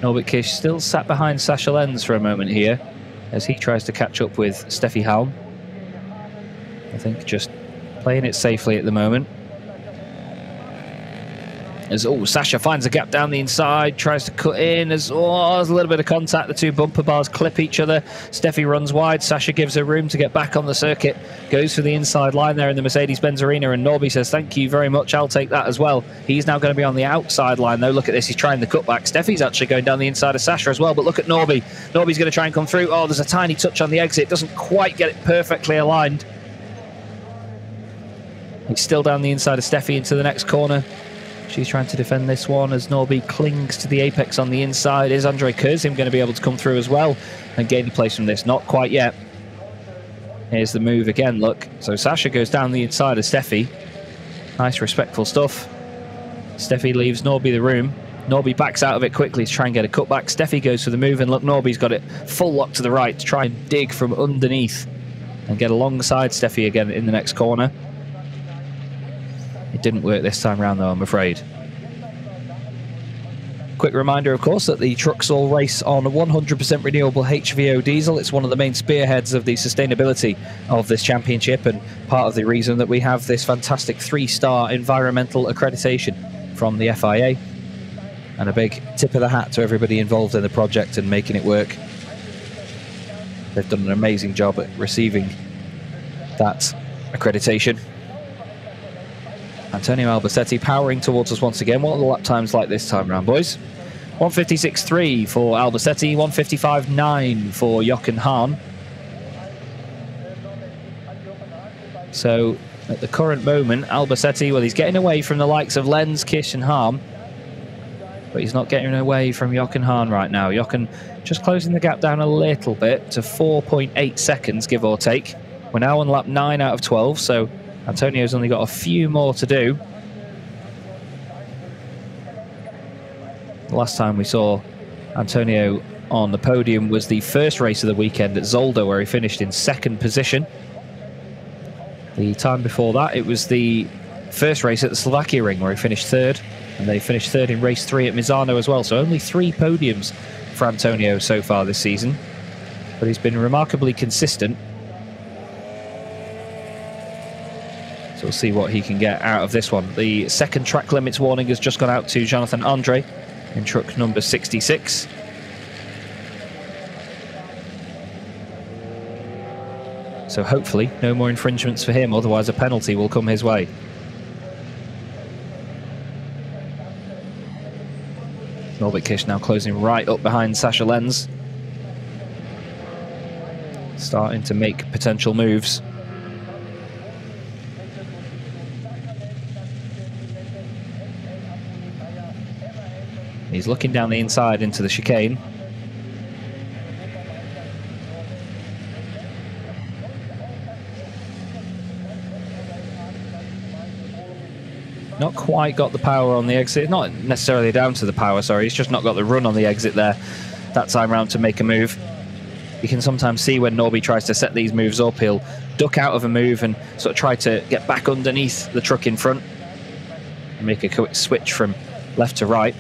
Norbert Kish still sat behind Sasha Lenz for a moment here as he tries to catch up with Steffi Halm. I think just playing it safely at the moment. As Sasha finds a gap down the inside, tries to cut in. There's a little bit of contact. The two bumper bars clip each other. Steffi runs wide. Sasha gives her room to get back on the circuit. Goes for the inside line there in the Mercedes-Benz Arena, and Norby says, thank you very much, I'll take that as well. He's now going to be on the outside line, though. Look at this, he's trying the cutback. Steffi's actually going down the inside of Sasha as well, but look at Norby. Norby's going to try and come through. There's a tiny touch on the exit. Doesn't quite get it perfectly aligned. He's still down the inside of Steffi into the next corner. She's trying to defend this one as Norby clings to the apex on the inside. Is Andre Kurzim going to be able to come through as well and gain the place from this? Not quite yet. Here's the move again, look. So Sasha goes down the inside of Steffi. Nice, respectful stuff. Steffi leaves Norby the room. Norby backs out of it quickly to try and get a cutback. Steffi goes for the move, and look, Norby's got it full lock to the right to try and dig from underneath and get alongside Steffi again in the next corner. It didn't work this time around, though, I'm afraid. Quick reminder, of course, that the trucks all race on 100% renewable HVO diesel. It's one of the main spearheads of the sustainability of this championship, and part of the reason that we have this fantastic 3-star environmental accreditation from the FIA. And a big tip of the hat to everybody involved in the project and making it work. They've done an amazing job at receiving that accreditation. Antonio Albacete powering towards us once again. What are the lap times like this time around, boys? 156.3 for Albacete, 155.9 for Jochen Hahn. So at the current moment, Albacete, well, he's getting away from the likes of Lenz, Kish and Hahn, but he's not getting away from Jochen Hahn right now. Jochen just closing the gap down a little bit to 4.8 seconds, give or take. We're now on lap 9 out of 12, so Antonio's only got a few more to do. The last time we saw Antonio on the podium was the first race of the weekend at Zolder, where he finished in second position. The time before that, it was the first race at the Slovakia Ring, where he finished third, and they finished third in race 3 at Misano as well. So only 3 podiums for Antonio so far this season, but he's been remarkably consistent. So we'll see what he can get out of this one. The second track limits warning has just gone out to Jonathan Andre in truck number 66. So hopefully no more infringements for him, otherwise a penalty will come his way. Norbert Kish now closing right up behind Sascha Lenz. Starting to make potential moves. He's looking down the inside into the chicane. Not quite got the power on the exit. Not necessarily down to the power, sorry. He's just not got the run on the exit there that time round to make a move. You can sometimes see when Norby tries to set these moves up, he'll duck out of a move and sort of try to get back underneath the truck in front and make a quick switch from left to right.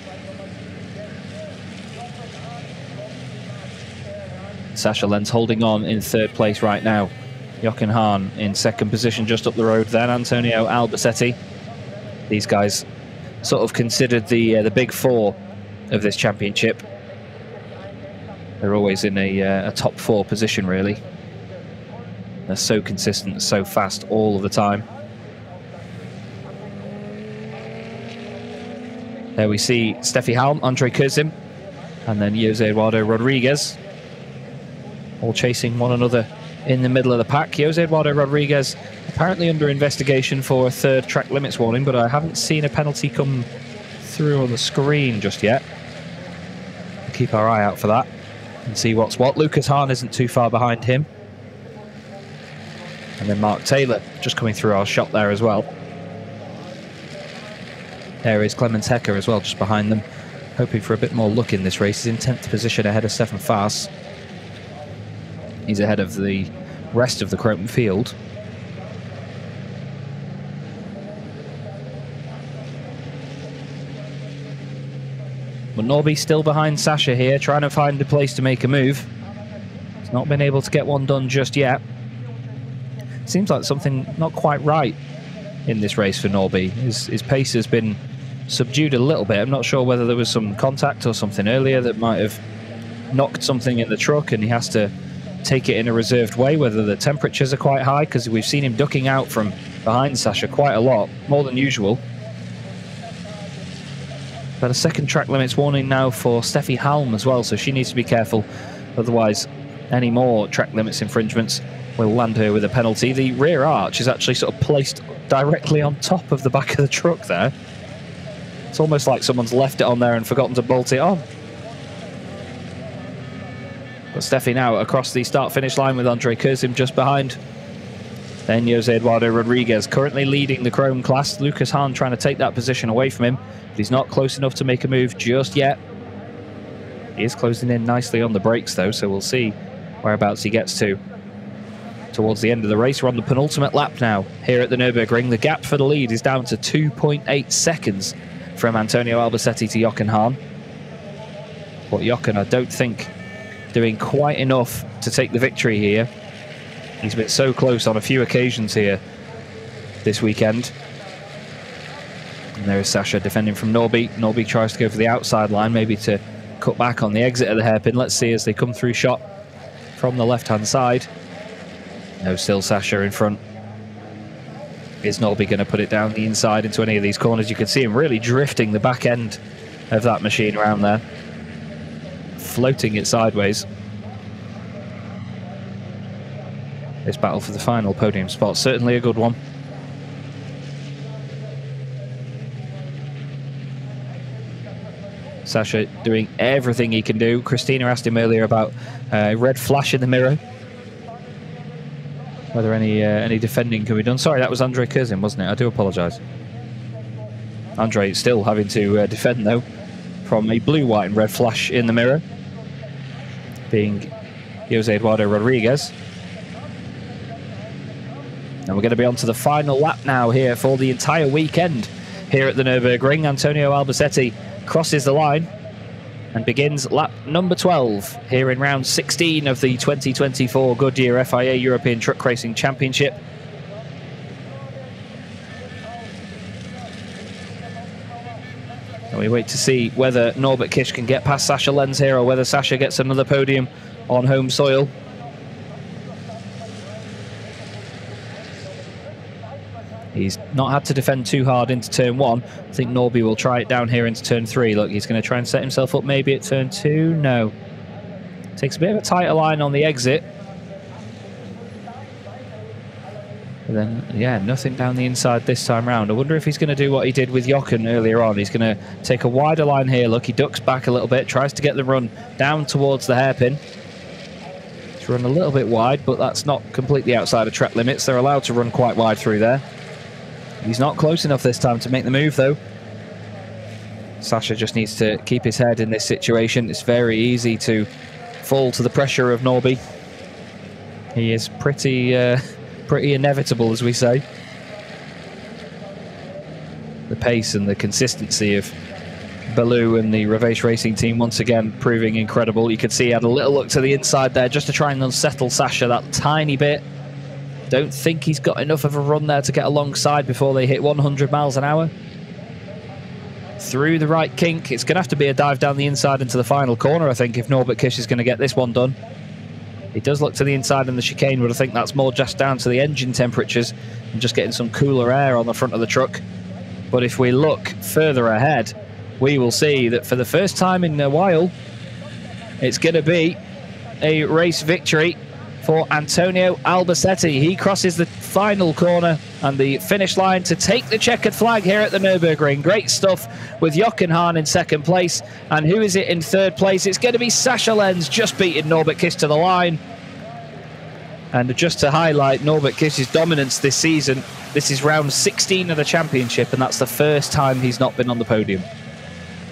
Sascha Lenz holding on in third place right now. Jochen Hahn in second position just up the road. Then Antonio Albacete. These guys sort of considered the big four of this championship. They're always in a top four position, really. They're so consistent, so fast all of the time. There we see Steffi Halm, Andre Kurzim, and then Jose Eduardo Rodriguez, all chasing one another in the middle of the pack. Jose Eduardo Rodriguez apparently under investigation for a third track limits warning, but I haven't seen a penalty come through on the screen just yet. We'll keep our eye out for that and see what's what. Lucas Hahn isn't too far behind him. And then Mark Taylor just coming through our shot there as well. There is Clemens Hecker as well, just behind them, hoping for a bit more luck in this race. He's in 10th position ahead of Stefan Faas. He's ahead of the rest of the Chrome field. But Norby still behind Sascha here, trying to find a place to make a move. He's not been able to get one done just yet. Seems like something not quite right in this race for Norby. His pace has been subdued a little bit. I'm not sure whether there was some contact or something earlier that might have knocked something in the truck and he has to take it in a reserved way, whether the temperatures are quite high, because we've seen him ducking out from behind Sascha quite a lot, more than usual. But a second track limits warning now for Steffi Halm as well, so she needs to be careful. Otherwise, any more track limits infringements will land her with a penalty. The rear arch is actually sort of placed directly on top of the back of the truck there. It's almost like someone's left it on there and forgotten to bolt it on. But Steffi now across the start-finish line with Andre Kurzim just behind. Then Jose Eduardo Rodriguez currently leading the Chrome class. Lucas Hahn trying to take that position away from him, but he's not close enough to make a move just yet. He is closing in nicely on the brakes though, so we'll see whereabouts he gets to towards the end of the race. We're on the penultimate lap now here at the Nürburgring. The gap for the lead is down to 2.8 seconds from Antonio Albacete to Jochen Hahn. But Jochen, I don't think, doing quite enough to take the victory here. He's been so close on a few occasions here this weekend. And there is Sascha defending from Norby. Norby tries to go for the outside line, maybe to cut back on the exit of the hairpin. Let's see as they come through shot from the left-hand side. No, still Sascha in front. Is Norby going to put it down the inside into any of these corners? You can see him really drifting the back end of that machine around there, floating it sideways. This battle for the final podium spot, certainly a good one. Sascha doing everything he can do. Christina asked him earlier about a red flash in the mirror, whether any defending can be done. Sorry, that was Andre Kurzim, wasn't it? I do apologise. Andre still having to defend though from a blue, white and red flash in the mirror, being Jose Eduardo Rodriguez. And we're going to be on to the final lap now here for the entire weekend here at the Nürburgring. Antonio Albacete crosses the line and begins lap number 12 here in round 16 of the 2024 Goodyear FIA European Truck Racing Championship. And we wait to see whether Norbert Kish can get past Sascha Lenz here, or whether Sascha gets another podium on home soil. He's not had to defend too hard into turn 1. I think Norby will try it down here into turn 3. Look, he's going to try and set himself up maybe at turn 2. No. Takes a bit of a tighter line on the exit. But then, yeah, nothing down the inside this time round. I wonder if he's going to do what he did with Jochen earlier on. He's going to take a wider line here. Look, he ducks back a little bit, tries to get the run down towards the hairpin. He's run a little bit wide, but that's not completely outside of track limits. They're allowed to run quite wide through there. He's not close enough this time to make the move, though. Sasha just needs to keep his head in this situation. It's very easy to fall to the pressure of Norby. He is pretty inevitable, as we say. The pace and the consistency of Baloo and the Reveche Racing team once again proving incredible. You could see he had a little look to the inside there just to try and unsettle Sasha that tiny bit. Don't think he's got enough of a run there to get alongside before they hit 100 miles an hour. Through the right kink. It's going to have to be a dive down the inside into the final corner, I think, if Norbert Kiss is going to get this one done. He does look to the inside in the chicane, but I think that's more just down to the engine temperatures and just getting some cooler air on the front of the truck. But if we look further ahead, we will see that for the first time in a while, it's going to be a race victory for Antonio Albacete. He crosses the final corner and the finish line to take the checkered flag here at the Nürburgring. Great stuff with Jochen Hahn in second place. And who is it in third place? It's going to be Sascha Lenz, just beating Norbert Kiss to the line. And just to highlight Norbert Kiss's dominance this season, this is round 16 of the championship, and that's the first time he's not been on the podium.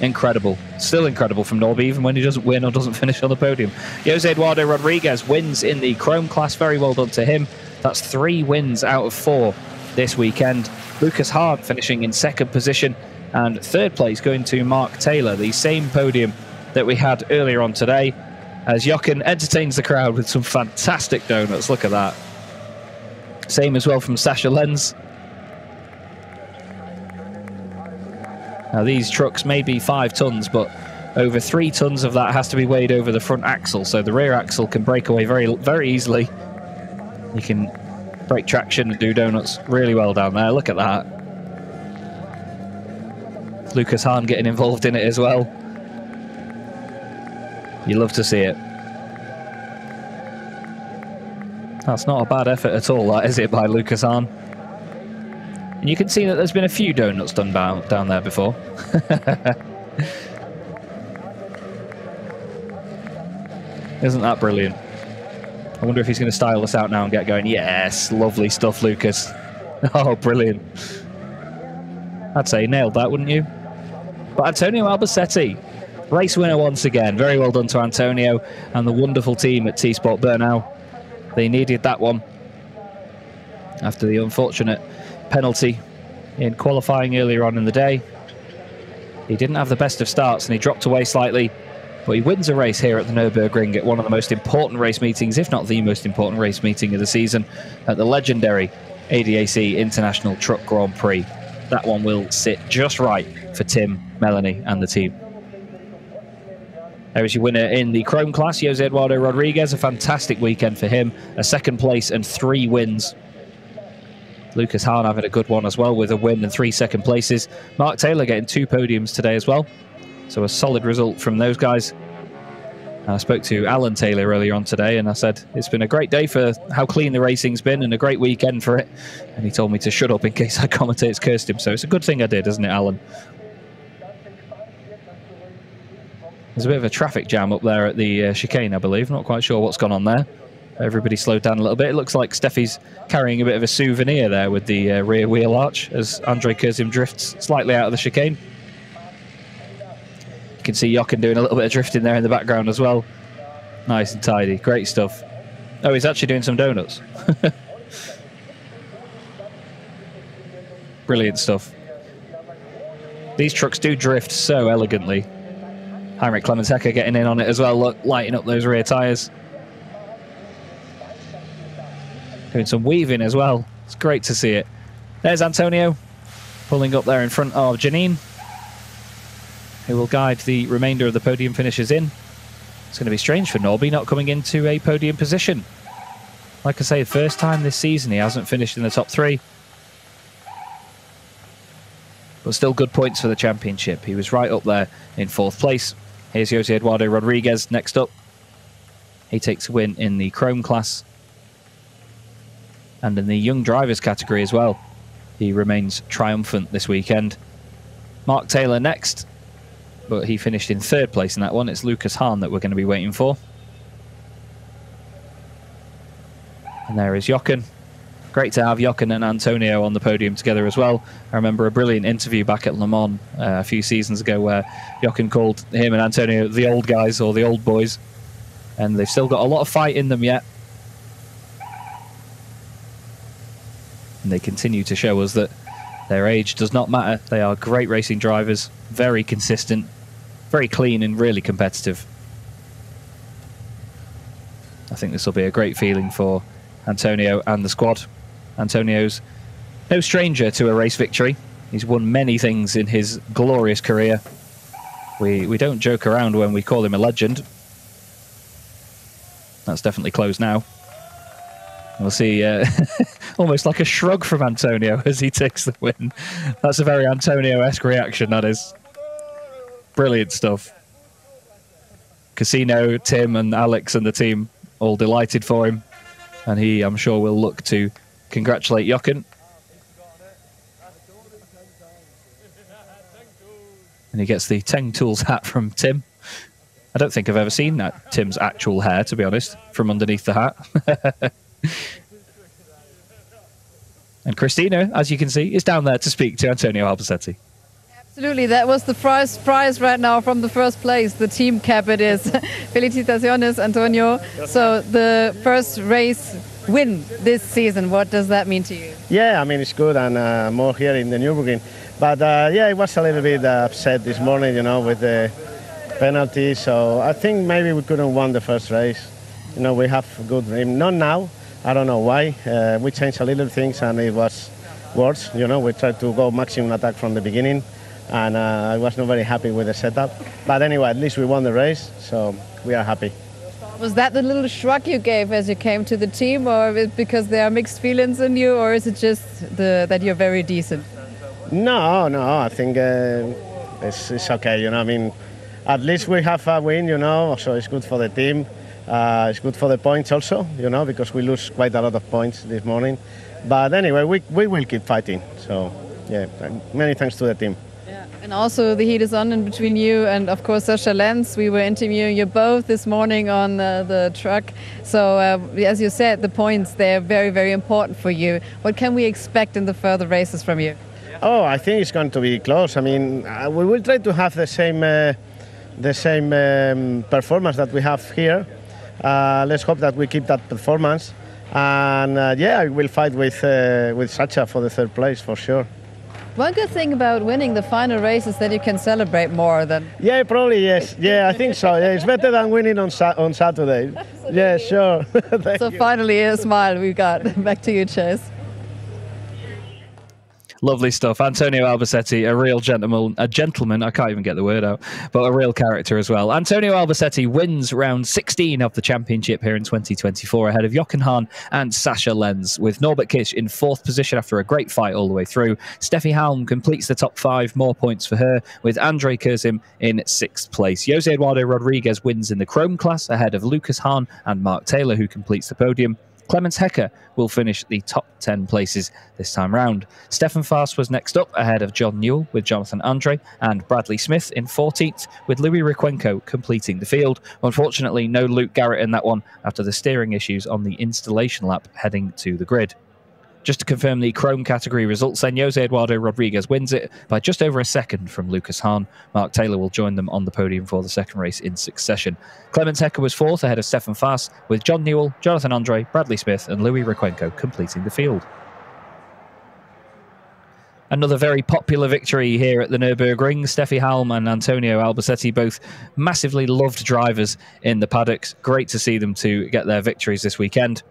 Incredible. Still incredible from Norby, even when he doesn't win or doesn't finish on the podium. Jose Eduardo Rodriguez wins in the Chrome class. Very well done to him. That's 3 wins out of 4 this weekend. Lucas Hahn finishing in second position, and third place going to Mark Taylor, the same podium that we had earlier on today, as Jochen entertains the crowd with some fantastic donuts. Look at that. Same as well from Sascha Lenz. Now, these trucks may be 5 tons, but over 3 tons of that has to be weighed over the front axle, so the rear axle can break away very, very easily. You can break traction and do donuts really well down there. Look at that. Lucas Hahn getting involved in it as well. You love to see it. That's not a bad effort at all, that, is it, by Lucas Hahn? And you can see that there's been a few donuts done down there before. Isn't that brilliant? I wonder if he's going to style us out now and get going. Yes, lovely stuff, Lucas. Oh, brilliant. I'd say he nailed that, wouldn't you? But Antonio Albacete, race winner once again. Very well done to Antonio and the wonderful team at T-Sport Bernau. They needed that one after the unfortunate penalty in qualifying earlier on in the day. He didn't have the best of starts and he dropped away slightly, but he wins a race here at the Nürburgring at one of the most important race meetings, if not the most important race meeting of the season, at the legendary ADAC International Truck Grand Prix. That one will sit just right for Tim, Melanie and the team. There is your winner in the Chrome class, Jose Eduardo Rodriguez. A fantastic weekend for him. A second place and 3 wins. Lucas Hahn having a good one as well with a win and 3 second places. Mark Taylor getting 2 podiums today as well. So a solid result from those guys. And I spoke to Alan Taylor earlier on today and I said, it's been a great day for how clean the racing's been and a great weekend for it. And he told me to shut up in case our commentators cursed him. So it's a good thing I did, isn't it, Alan? There's a bit of a traffic jam up there at the chicane, I believe. Not quite sure what's gone on there. Everybody slowed down a little bit. It looks like Steffi's carrying a bit of a souvenir there with the rear wheel arch as Andre Kurzim drifts slightly out of the chicane. You can see Jochen doing a little bit of drifting there in the background as well. Nice and tidy. Great stuff. Oh, he's actually doing some donuts. Brilliant stuff. These trucks do drift so elegantly. Heinrich Clemens-Hecker getting in on it as well. Look, lighting up those rear tyres. Doing some weaving as well. It's great to see it. There's Antonio pulling up there in front of Janine, who will guide the remainder of the podium finishers in. It's going to be strange for Norby not coming into a podium position. Like I say, the first time this season he hasn't finished in the top 3. but still good points for the championship. He was right up there in 4th place. Here's Jose Eduardo Rodriguez next up. He takes a win in the Chrome class and in the young drivers category as well. He remains triumphant this weekend. Mark Taylor next, but he finished in 3rd place in that one. It's Lucas Hahn that we're going to be waiting for. And there is Jochen. Great to have Jochen and Antonio on the podium together as well. I remember a brilliant interview back at Le Mans a few seasons ago where Jochen called him and Antonio the old guys or the old boys. And they've still got a lot of fight in them yet. And they continue to show us that their age does not matter. They are great racing drivers, very consistent, very clean and really competitive. I think this will be a great feeling for Antonio and the squad. Antonio's no stranger to a race victory. He's won many things in his glorious career. We don't joke around when we call him a legend. That's definitely closed now. We'll see almost like a shrug from Antonio as he takes the win. That's a very Antonio-esque reaction, that is. Brilliant stuff. Casino, Tim and Alex and the team all delighted for him. And he, I'm sure, will look to congratulate Jochen. And he gets the Teng Tools hat from Tim. I don't think I've ever seen that Tim's actual hair, to be honest, from underneath the hat. And Christina, as you can see, is down there to speak to Antonio Albacete. Absolutely, that was the first prize right now from the 1st place. The team cap it is. Felicitaciones, Antonio. So the first race win this season, what does that mean to you? Yeah, I mean, it's good, and more here in the Nürburgring. But yeah, I was a little bit upset this morning, you know, with the penalty. So I think maybe we couldn't won the first race. You know, we have good aim. Not now. I don't know why. We changed a little things and it was worse. You know, we tried to go maximum attack from the beginning, and I was not very happy with the setup. But anyway, at least we won the race, so we are happy. Was that the little shrug you gave as you came to the team, or is it because there are mixed feelings in you, or is it just that you're very decent? No, I think it's okay. You know, I mean, at least we have a win. You know, so it's good for the team. It's good for the points also, you know, because we lose quite a lot of points this morning. But anyway, we will keep fighting. So, yeah, many thanks to the team. Yeah. And also the heat is on in between you and, of course, Sascha Lenz. We were interviewing you both this morning on the truck. So, as you said, the points, they're very, very important for you. What can we expect in the further races from you? Oh, I think it's going to be close. I mean, we will try to have the same performance that we have here. Let's hope that we keep that performance, and yeah, I will fight with Sascha for the 3rd place for sure. One good thing about winning the final race is that you can celebrate more than. Yeah, probably yes. Yeah, I think so. Yeah, it's better than winning on Saturday. Yeah, sure. So finally, a smile we got. Back to you, Chase. Lovely stuff. Antonio Albacete, a real gentleman, I can't even get the word out, but a real character as well. Antonio Albacete wins round 16 of the championship here in 2024 ahead of Jochen Hahn and Sascha Lenz, with Norbert Kisch in 4th position after a great fight all the way through. Steffi Halm completes the top 5, more points for her, with Andre Kurzim in 6th place. Jose Eduardo Rodriguez wins in the Chrome class ahead of Lucas Hahn and Mark Taylor, who completes the podium. Clemens Hecker will finish the top 10 places this time round. Stefan Faas was next up ahead of John Newell with Jonathan Andre and Bradley Smith in 14th, with Louis Requenco completing the field. Unfortunately, no Luke Garrett in that one after the steering issues on the installation lap heading to the grid. Just to confirm the Chrome category results, then Jose Eduardo Rodriguez wins it by just over a second from Lucas Hahn. Mark Taylor will join them on the podium for the 2nd race in succession. Clemens Hecker was 4th ahead of Stefan Faas, with John Newell, Jonathan Andre, Bradley Smith and Louis Requenco completing the field. Another very popular victory here at the Nürburgring. Steffi Halm and Antonio Albacete, both massively loved drivers in the paddocks. Great to see them to get their victories this weekend.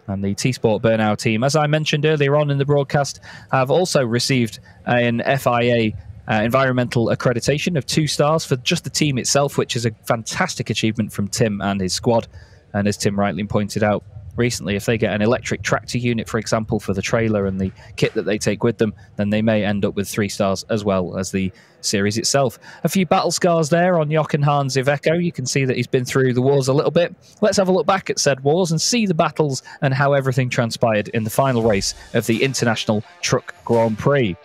And the T-Sport Bernau team, as I mentioned earlier on in the broadcast, have also received an FIA environmental accreditation of 2 stars for just the team itself, which is a fantastic achievement from Tim and his squad. And as Tim rightly pointed out, recently, if they get an electric tractor unit, for example, for the trailer and the kit that they take with them, then they may end up with 3 stars as well as the series itself. A few battle scars there on Jochen Hans Iveco. You can see that he's been through the wars a little bit. Let's have a look back at said wars and see the battles and how everything transpired in the final race of the International Truck Grand Prix.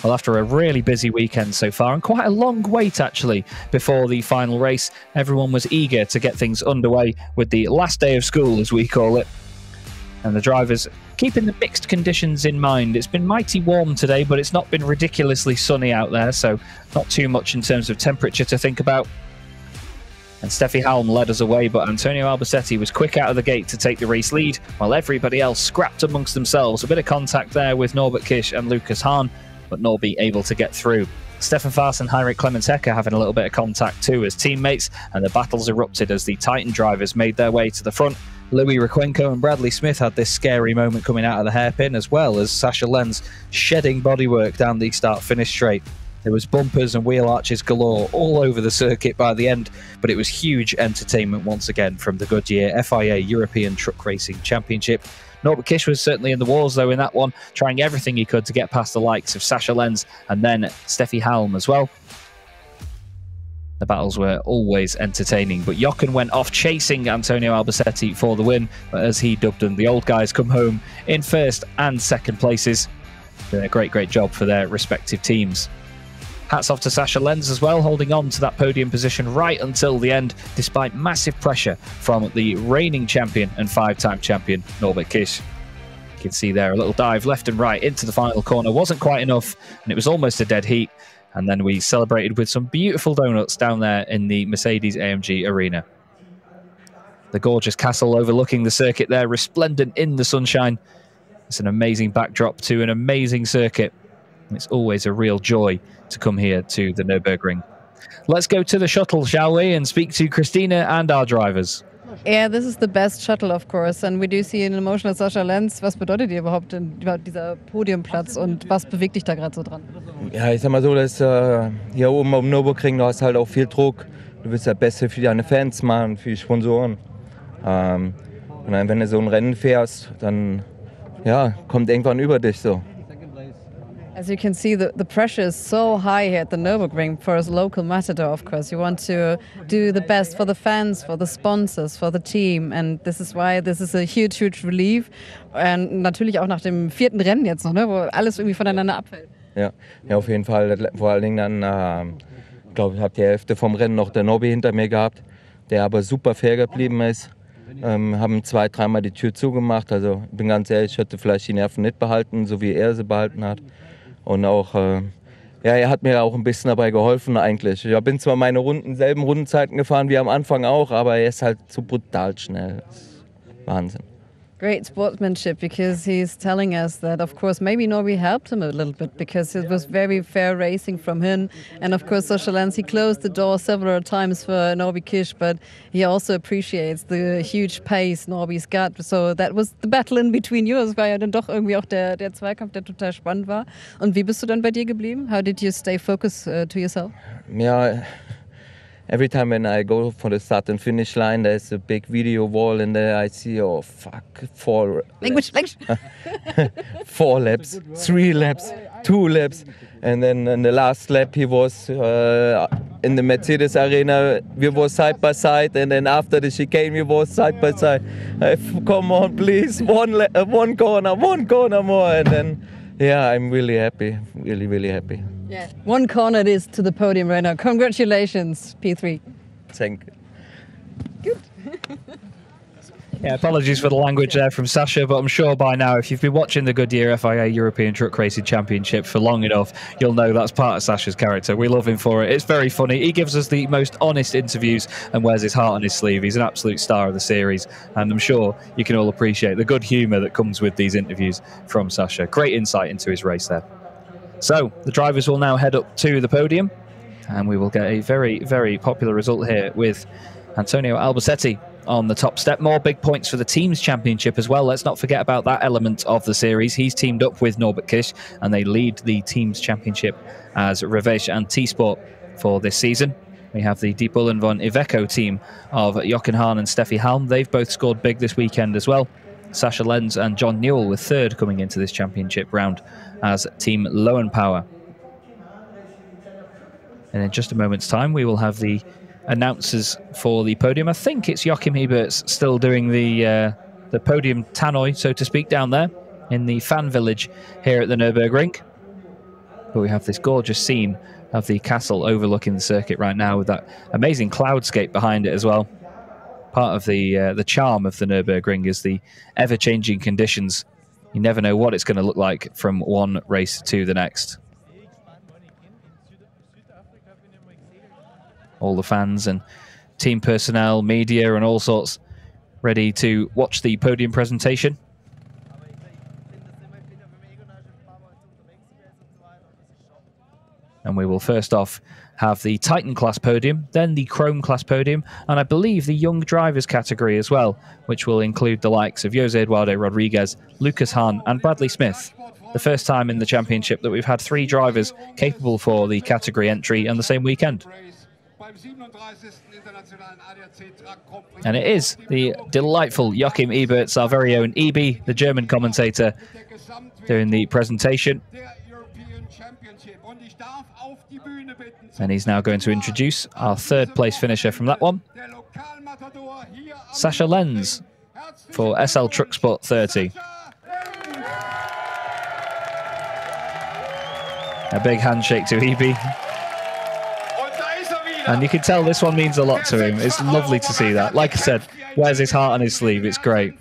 Well, after a really busy weekend so far, and quite a long wait actually before the final race, everyone was eager to get things underway with the last day of school, as we call it. And the drivers keeping the mixed conditions in mind. It's been mighty warm today, but it's not been ridiculously sunny out there, so not too much in terms of temperature to think about. And Steffi Halm led us away, but Antonio Albacete was quick out of the gate to take the race lead, while everybody else scrapped amongst themselves. A bit of contact there with Norbert Kisch and Lucas Hahn, but Norby able to get through. Stefan Faas and Heinrich Clemens-Hecker having a little bit of contact too as teammates, and the battles erupted as the Titan drivers made their way to the front. Louis Requenco and Bradley Smith had this scary moment coming out of the hairpin, as well as Sasha Lenz shedding bodywork down the start-finish straight. There was bumpers and wheel arches galore all over the circuit by the end, but it was huge entertainment once again from the Goodyear FIA European Truck Racing Championship. Norbert Kisch was certainly in the wars though in that one, trying everything he could to get past the likes of Sasha Lenz and then Steffi Halm as well. The battles were always entertaining, but Jochen went off chasing Antonio Albacete for the win, but as he dubbed them, the old guys come home in first and second places, doing a great job for their respective teams. Hats off to Sasha Lenz as well, holding on to that podium position right until the end, despite massive pressure from the reigning champion and 5-time champion, Norbert Kisch. You can see there a little dive left and right into the final corner. Wasn't quite enough, and it was almost a dead heat. And then we celebrated with some beautiful donuts down there in the Mercedes-AMG arena. The gorgeous castle overlooking the circuit there, resplendent in the sunshine. It's an amazing backdrop to an amazing circuit. It's always a real joy to come here to the Nürburgring. Let's go to the shuttle, shall we, and speak to Christina and our drivers. Yeah, this is the best shuttle, of course. And we do see an emotional Sasha Lenz. Was bedeutet dir überhaupt dieser Podiumplatz und was bewegt dich da gerade so dran? Ja, ich sag mal so, dass hier oben am Nürburgring, da hast halt auch viel Druck. Du willst das Beste für deine Fans machen, für die Sponsoren. Und dann, wenn du so ein Rennen fährst, dann ja, kommt irgendwann über dich so. As you can see, the pressure is so high here at the Nürburgring for a local matador, of course. You want to do the best for the fans, for the sponsors, for the team. And this is why this is a huge relief. Und natürlich auch nach dem 4. Rennen jetzt noch, ne, wo alles irgendwie voneinander abfällt. Ja, auf jeden Fall. Vor allen Dingen dann, glaube ich, habe die Hälfte vom Rennen noch der Norby hinter mir gehabt, der aber super fair geblieben ist. Haben 2-3 Mal die Tür zugemacht. Also ich bin ganz ehrlich, ich hätte vielleicht die Nerven nicht behalten, so wie er sie behalten hat. Und auch, ja, er hat mir auch ein bisschen dabei geholfen eigentlich. Ich bin zwar meine selben Rundenzeiten gefahren wie am Anfang auch, aber er ist halt so brutal schnell. Wahnsinn. Great sportsmanship, because he's telling us that, of course, maybe Norby helped him a little bit because it was very fair racing from him. And, of course, Sasha Lenz, he closed the door several times for Norby Kisch, but he also appreciates the huge pace Norby's got. So that was the battle in between you. Es war ja dann doch irgendwie auch der Zweikampf, der total spannend war. Und wie bist du dann bei dir geblieben? How did you stay focused to yourself? Ja, every time when I go for the start and finish line, there's a big video wall and there I see, oh fuck, 4 Language. 4 laps, 3 laps, 2 laps. And then in the last lap he was in the Mercedes arena, we were side by side, and then after the chicane we were side by side. Come on please, one corner more, and then yeah, I'm really happy, really happy. Yeah. One corner it is to the podium right now. Congratulations, P3. Thank you. Good. Yeah, apologies for the language there from Sasha, but I'm sure by now, if you've been watching the Goodyear FIA European Truck Racing Championship for long enough, you'll know that's part of Sasha's character. We love him for it. It's very funny. He gives us the most honest interviews and wears his heart on his sleeve. He's an absolute star of the series, and I'm sure you can all appreciate the good humour that comes with these interviews from Sasha. Great insight into his race there. So the drivers will now head up to the podium, and we will get a very popular result here with Antonio Albacete on the top step. More big points for the team's championship as well. Let's not forget about that element of the series. He's teamed up with Norbert Kisch, and they lead the team's championship as Revege and T-Sport for this season. We have the Die Bullen von Iveco team of Jochen Hahn and Steffi Halm. They've both scored big this weekend as well. Sasha Lenz and John Newell were third coming into this championship round as Team Lowenpower. And in just a moment's time, we will have the announcers for the podium. I think it's Joachim Heberts still doing the podium tannoy, so to speak, down there in the fan village here at the Nürburgring. But we have this gorgeous scene of the castle overlooking the circuit right now with that amazing cloudscape behind it as well. Part of the charm of the Nürburgring is the ever-changing conditions. You never know what it's going to look like from one race to the next. All the fans and team personnel, media and all sorts ready to watch the podium presentation. And we will first off have the Titan class podium, then the Chrome class podium, and I believe the young drivers category as well, which will include the likes of Jose Eduardo Rodriguez, Lucas Hahn and Bradley Smith. The first time in the championship that we've had 3 drivers capable for the category entry on the same weekend. And it is the delightful Joachim Eberts, our very own EB, the German commentator, doing the presentation. And he's now going to introduce our third place finisher from that one, Sasha Lenz for SL Truck Sport 30. A big handshake to EB. And you can tell this one means a lot to him. It's lovely to see that. Like I said, wears his heart on his sleeve. It's great.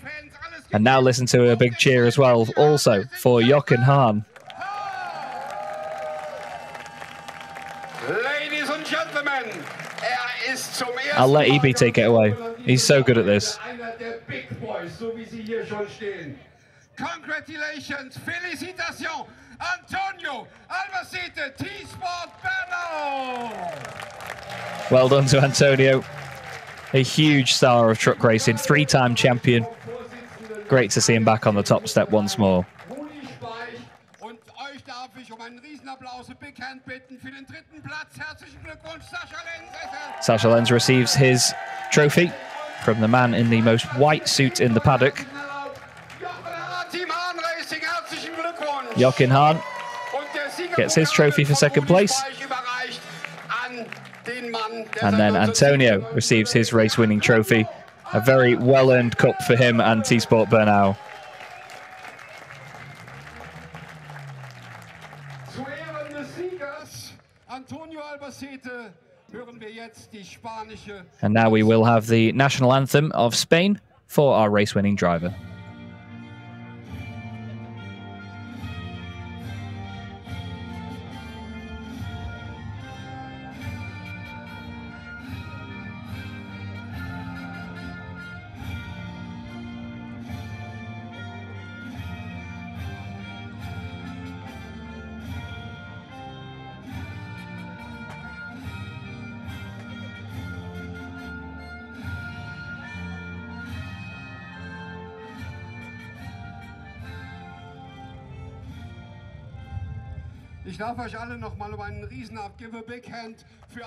And now listen to a big cheer as well, also for Jochen Hahn. Ladies and gentlemen, I'll let EB take it away. He's so good at this. Congratulations, félicitations, Antonio Albacete, T-Sport Bernau. Well done to Antonio. A huge star of truck racing, 3-time champion. Great to see him back on the top step once more. Sasha Lenz receives his trophy from the man in the most white suit in the paddock. Jochen Hahn gets his trophy for second place. And then Antonio receives his race-winning trophy. A very well-earned cup for him and T-Sport Bernau. And now we will have the national anthem of Spain for our race-winning driver.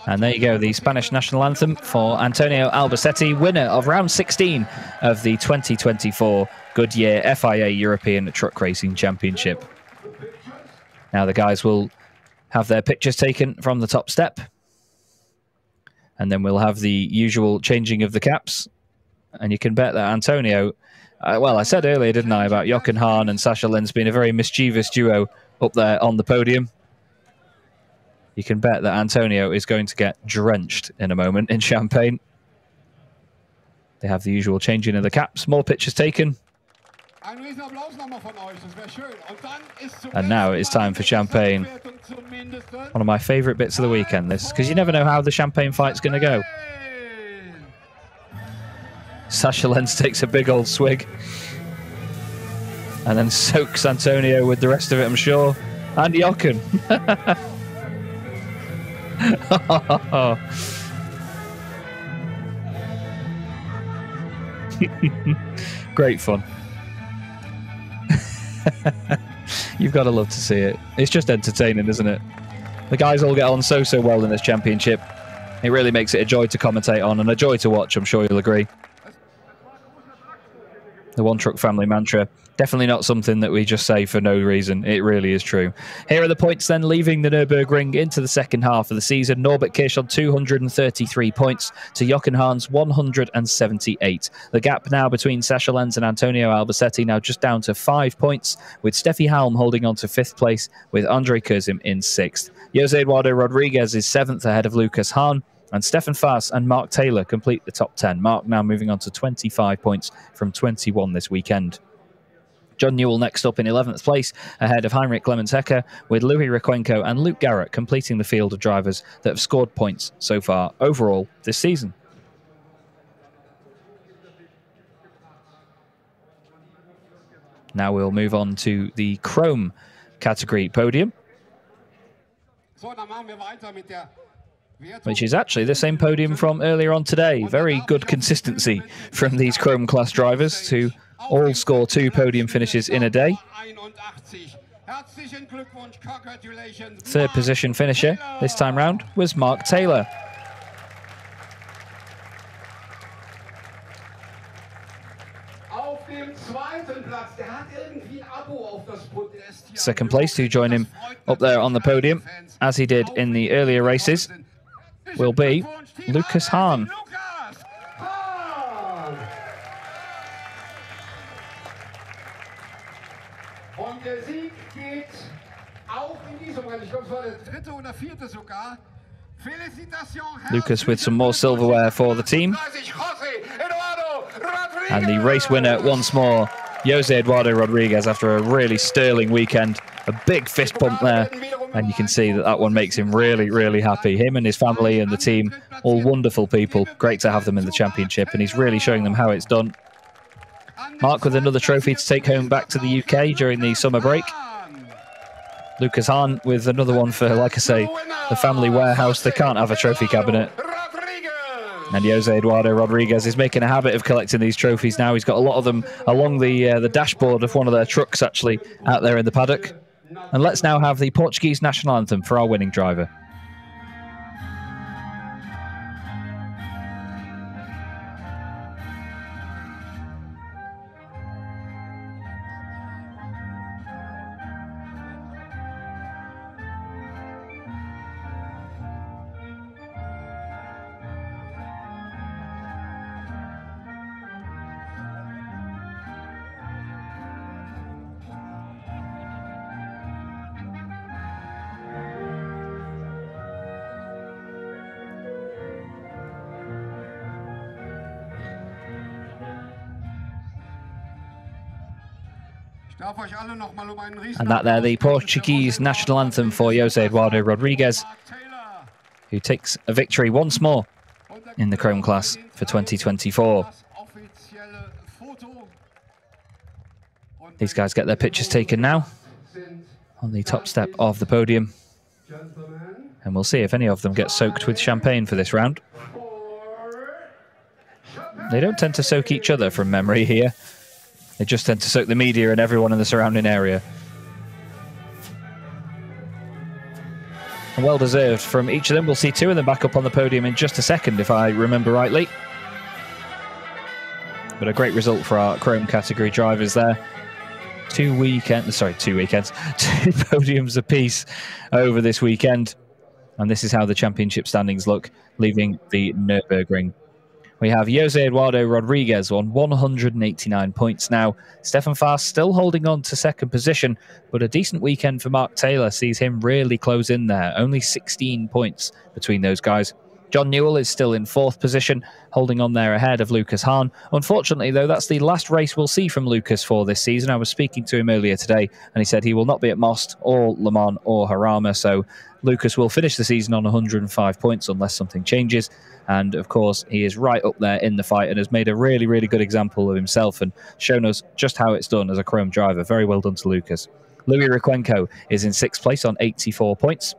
And there you go, the Spanish national anthem for Antonio Albacete, winner of round 16 of the 2024 Goodyear FIA European Truck Racing Championship. Now the guys will have their pictures taken from the top step. And then we'll have the usual changing of the caps. And you can bet that Antonio, well, I said earlier, didn't I, about Jochen Hahn and Sasha Lenz being a very mischievous duo up there on the podium. You can bet that Antonio is going to get drenched in a moment in champagne. They have the usual changing of the caps, more pictures taken. And now it is time for champagne. One of my favourite bits of the weekend, this, because you never know how the champagne fight's going to go. Sasha Lenz takes a big old swig. And then soaks Antonio with the rest of it, I'm sure. And Jochen. Great fun. You've got to love to see it. It's just entertaining, isn't it? The guys all get on so well in this championship. It really makes it a joy to commentate on and a joy to watch, I'm sure you'll agree. The One Truck Family mantra. Definitely not something that we just say for no reason. It really is true. Here are the points then leaving the Nürburgring into the second half of the season. Norbert Kisch on 233 points to Jochen Hahn's 178. The gap now between Sascha Lenz and Antonio Albacete now just down to 5 points, with Steffi Halm holding on to 5th place with Andre Kurzim in 6th. Jose Eduardo Rodriguez is 7th ahead of Lucas Hahn. And Stefan Faas and Mark Taylor complete the top 10. Mark now moving on to 25 points from 21 this weekend. John Newell next up in 11th place ahead of Heinrich Clemens-Hecker, with Louis Requenco and Luke Garrett completing the field of drivers that have scored points so far overall this season. Now we'll move on to the Chrome category podium, which is actually the same podium from earlier on today. Very good consistency from these Chrome class drivers to all score 2 podium finishes in a day. 3rd position finisher this time round was Mark Taylor. Second place to join him up there on the podium, as he did in the earlier races, will be Lucas Hahn. Lucas with some more silverware for the team. And the race winner once more, Jose Eduardo Rodriguez, after a really sterling weekend. A big fist pump there. And you can see that that one makes him really, really happy. Him and his family and the team, all wonderful people. Great to have them in the championship. And he's really showing them how it's done. Mark with another trophy to take home back to the UK during the summer break. Lucas Hahn with another one for, like I say, the family warehouse. They can't have a trophy cabinet. And Jose Eduardo Rodriguez is making a habit of collecting these trophies now. He's got a lot of them along the dashboard of one of their trucks, actually, out there in the paddock. And let's now have the Portuguese national anthem for our winning driver. And that there, the Portuguese national anthem for Jose Eduardo Rodriguez, who takes a victory once more in the Chrome class for 2024. These guys get their pictures taken now on the top step of the podium. And we'll see if any of them get soaked with champagne for this round. They don't tend to soak each other from memory here. They just tend to soak the media and everyone in the surrounding area. And well deserved from each of them. We'll see 2 of them back up on the podium in just a second, if I remember rightly. But a great result for our Chrome category drivers there. 2 podiums apiece over this weekend. And this is how the championship standings look, leaving the Nürburgring. We have Jose Eduardo Rodriguez on 189 points now. Stefan Faas still holding on to 2nd position, but a decent weekend for Mark Taylor sees him really close in there. Only 16 points between those guys. John Newell is still in 4th position, holding on there ahead of Lucas Hahn. Unfortunately, though, that's the last race we'll see from Lucas for this season. I was speaking to him earlier today, and he said he will not be at Most or Le Mans or Jarama, so Lucas will finish the season on 105 points unless something changes. And, of course, he is right up there in the fight and has made a really, really good example of himself and shown us just how it's done as a Chrome driver. Very well done to Lucas. Louis Requenco is in 6th place on 84 points.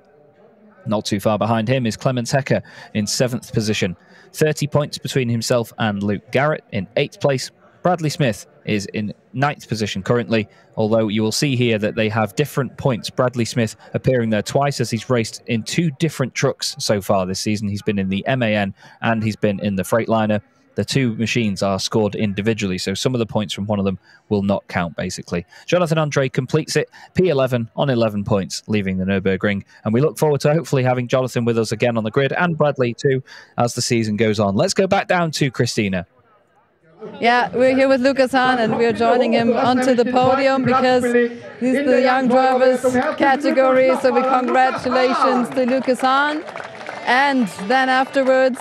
Not too far behind him is Clemens Hecker in 7th position. 30 points between himself and Luke Garrett in 8th place. Bradley Smith is in 9th position currently, although you will see here that they have different points. Bradley Smith appearing there twice as he's raced in 2 different trucks so far this season. He's been in the MAN and he's been in the Freightliner. The 2 machines are scored individually, so some of the points from one of them will not count, basically. Jonathan Andre completes it, P11 on 11 points, leaving the Nürburgring. And we look forward to hopefully having Jonathan with us again on the grid, and Bradley too, as the season goes on. Let's go back down to Christina. Yeah, we're here with Lucas Hahn and we're joining him onto the podium because he's the young drivers category. So we congratulations to Lucas Hahn. And then afterwards,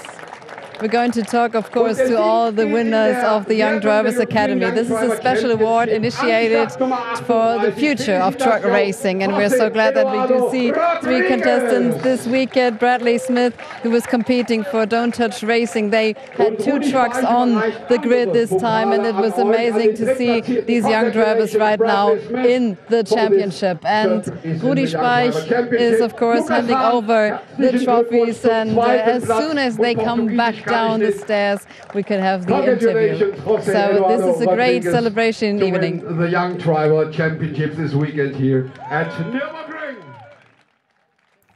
we're going to talk, of course, to all the winners of the Young Drivers Academy. This is a special award initiated for the future of truck racing, and we're so glad that we do see 3 contestants this weekend. Bradley Smith, who was competing for Don't Touch Racing, they had 2 trucks on the grid this time, and it was amazing to see these young drivers right now in the championship. And Rudi Speich is, of course, handing over the trophies, and as soon as they come back down the stairs, we could have the interview. So this is a great celebration evening. The Young Driver Championships this weekend here at Nürburgring.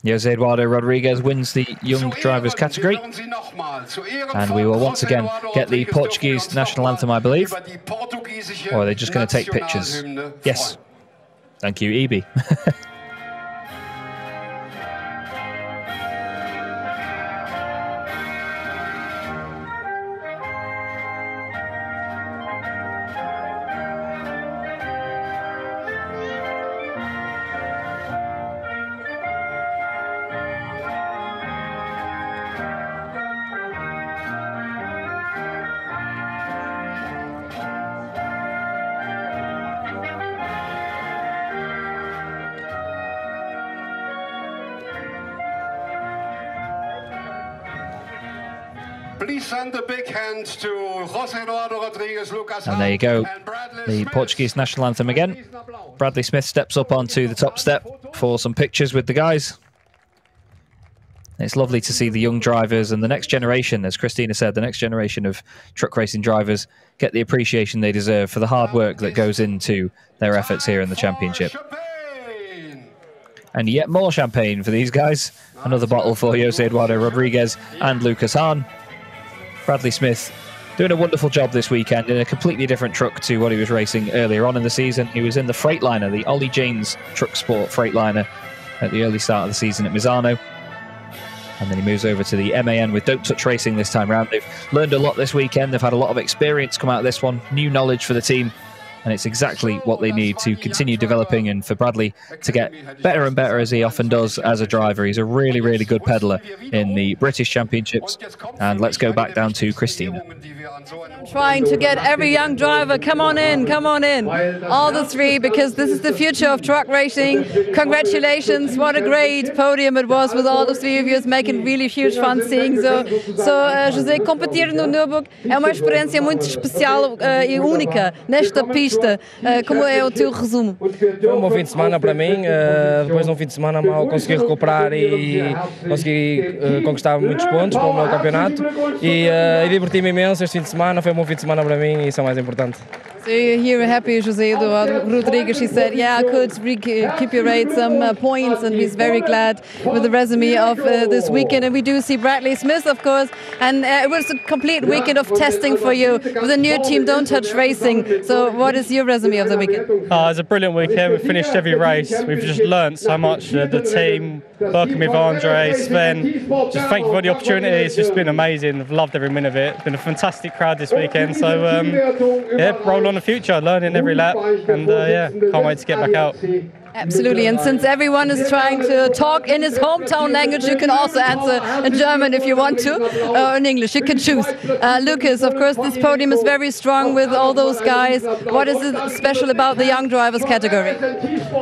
Jose Eduardo Rodriguez wins the Young Drivers category. And we will once again get the Portuguese national anthem, I believe. Or are they just going to take pictures? Yes. Thank you, Ibi. Please send a big hand to Jose Eduardo Rodriguez, Lucas. And there you go, the Portuguese national anthem again. Bradley Smith steps up onto the top step for some pictures with the guys. It's lovely to see the young drivers and the next generation, as Christina said, the next generation of truck racing drivers get the appreciation they deserve for the hard work that goes into their efforts here in the championship. And yet more champagne for these guys. Another bottle for Jose Eduardo Rodriguez and Lucas Hahn. Bradley Smith doing a wonderful job this weekend in a completely different truck to what he was racing earlier on in the season. He was in the Freightliner, the Ollie James Truck Sport Freightliner at the early start of the season at Misano. And then he moves over to the MAN with Don't Touch Racing this time around. They've learned a lot this weekend. They've had a lot of experience come out of this one, new knowledge for the team. And it's exactly what they need to continue developing and for Bradley to get better and better, as he often does as a driver. He's a really, really good pedaler in the British Championships. And let's go back down to Christina. Trying to get every young driver, come on in, all the 3, because this is the future of truck racing. Congratulations, what a great podium it was with all the 3 of you. It's making really huge fun seeing. José, competir no Nürburgring é uma experiência muito especial e única nesta pista. Como é o teu resumo? Foi um bom fim de semana para mim, depois de um fim de semana mal consegui recuperar e consegui conquistar muitos pontos para o meu campeonato e diverti-me imenso este fim de semana, foi um bom fim de semana para mim e isso é o mais importante. So you're here happy, José Eduardo Rodriguez. He said, yeah, I could recuperate some points, and he's very glad with the resume of this weekend. And we do see Bradley Smith, of course, and it was a complete weekend of testing for you with a new team, Don't Touch Racing. So what is your resume of the weekend? It was a brilliant weekend. We finished every race. We've just learnt so much. The team, working with Andre, Sven, just thank you for the opportunity. It's just been amazing. I've loved every minute of it. It's been a fantastic crowd this weekend. So, yeah, roll on the future, learning every lap, and yeah, can't wait to get back out. Absolutely, and since everyone is trying to talk in his hometown language, you can also answer in German if you want to, or in English, you can choose. Lucas, of course, this podium is very strong with all those guys. What is it special about the young drivers category?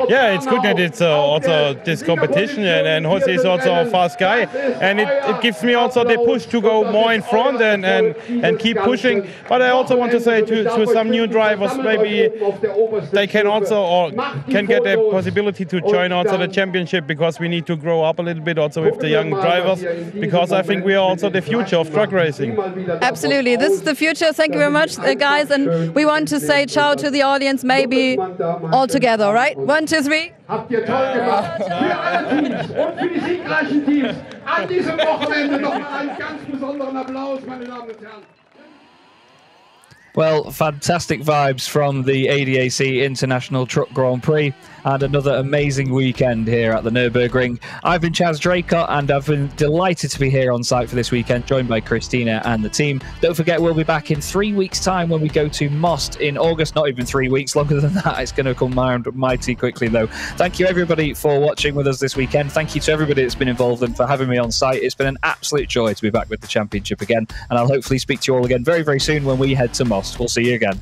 Yeah, it's good that it's also this competition, and Jose is also a fast guy, and it gives me also the push to go more in front and keep pushing. But I also want to say to some new drivers, maybe they can also or can get a possibility to join also the championship, because we need to grow up a little bit also with the young drivers, because I think we are also the future of truck racing. Absolutely, this is the future. Thank you very much, guys, and we want to say ciao to the audience, maybe all together, right? 1, 2, 3. Habt ihr toll gemacht. Für alle Teams und für die siegreichen Teams an diesem Wochenende nochmal einen ganz besonderen Applaus, meine Damen und Herren. Well, fantastic vibes from the ADAC International Truck Grand Prix and another amazing weekend here at the Nürburgring. I've been Chaz Draker and I've been delighted to be here on site for this weekend, joined by Christina and the team. Don't forget, we'll be back in 3 weeks' time when we go to Most in August. Not even 3 weeks, longer than that. It's going to come around mighty quickly, though. Thank you, everybody, for watching with us this weekend. Thank you to everybody that's been involved and for having me on site. It's been an absolute joy to be back with the championship again, and I'll hopefully speak to you all again very, very soon when we head to Most. We'll see you again.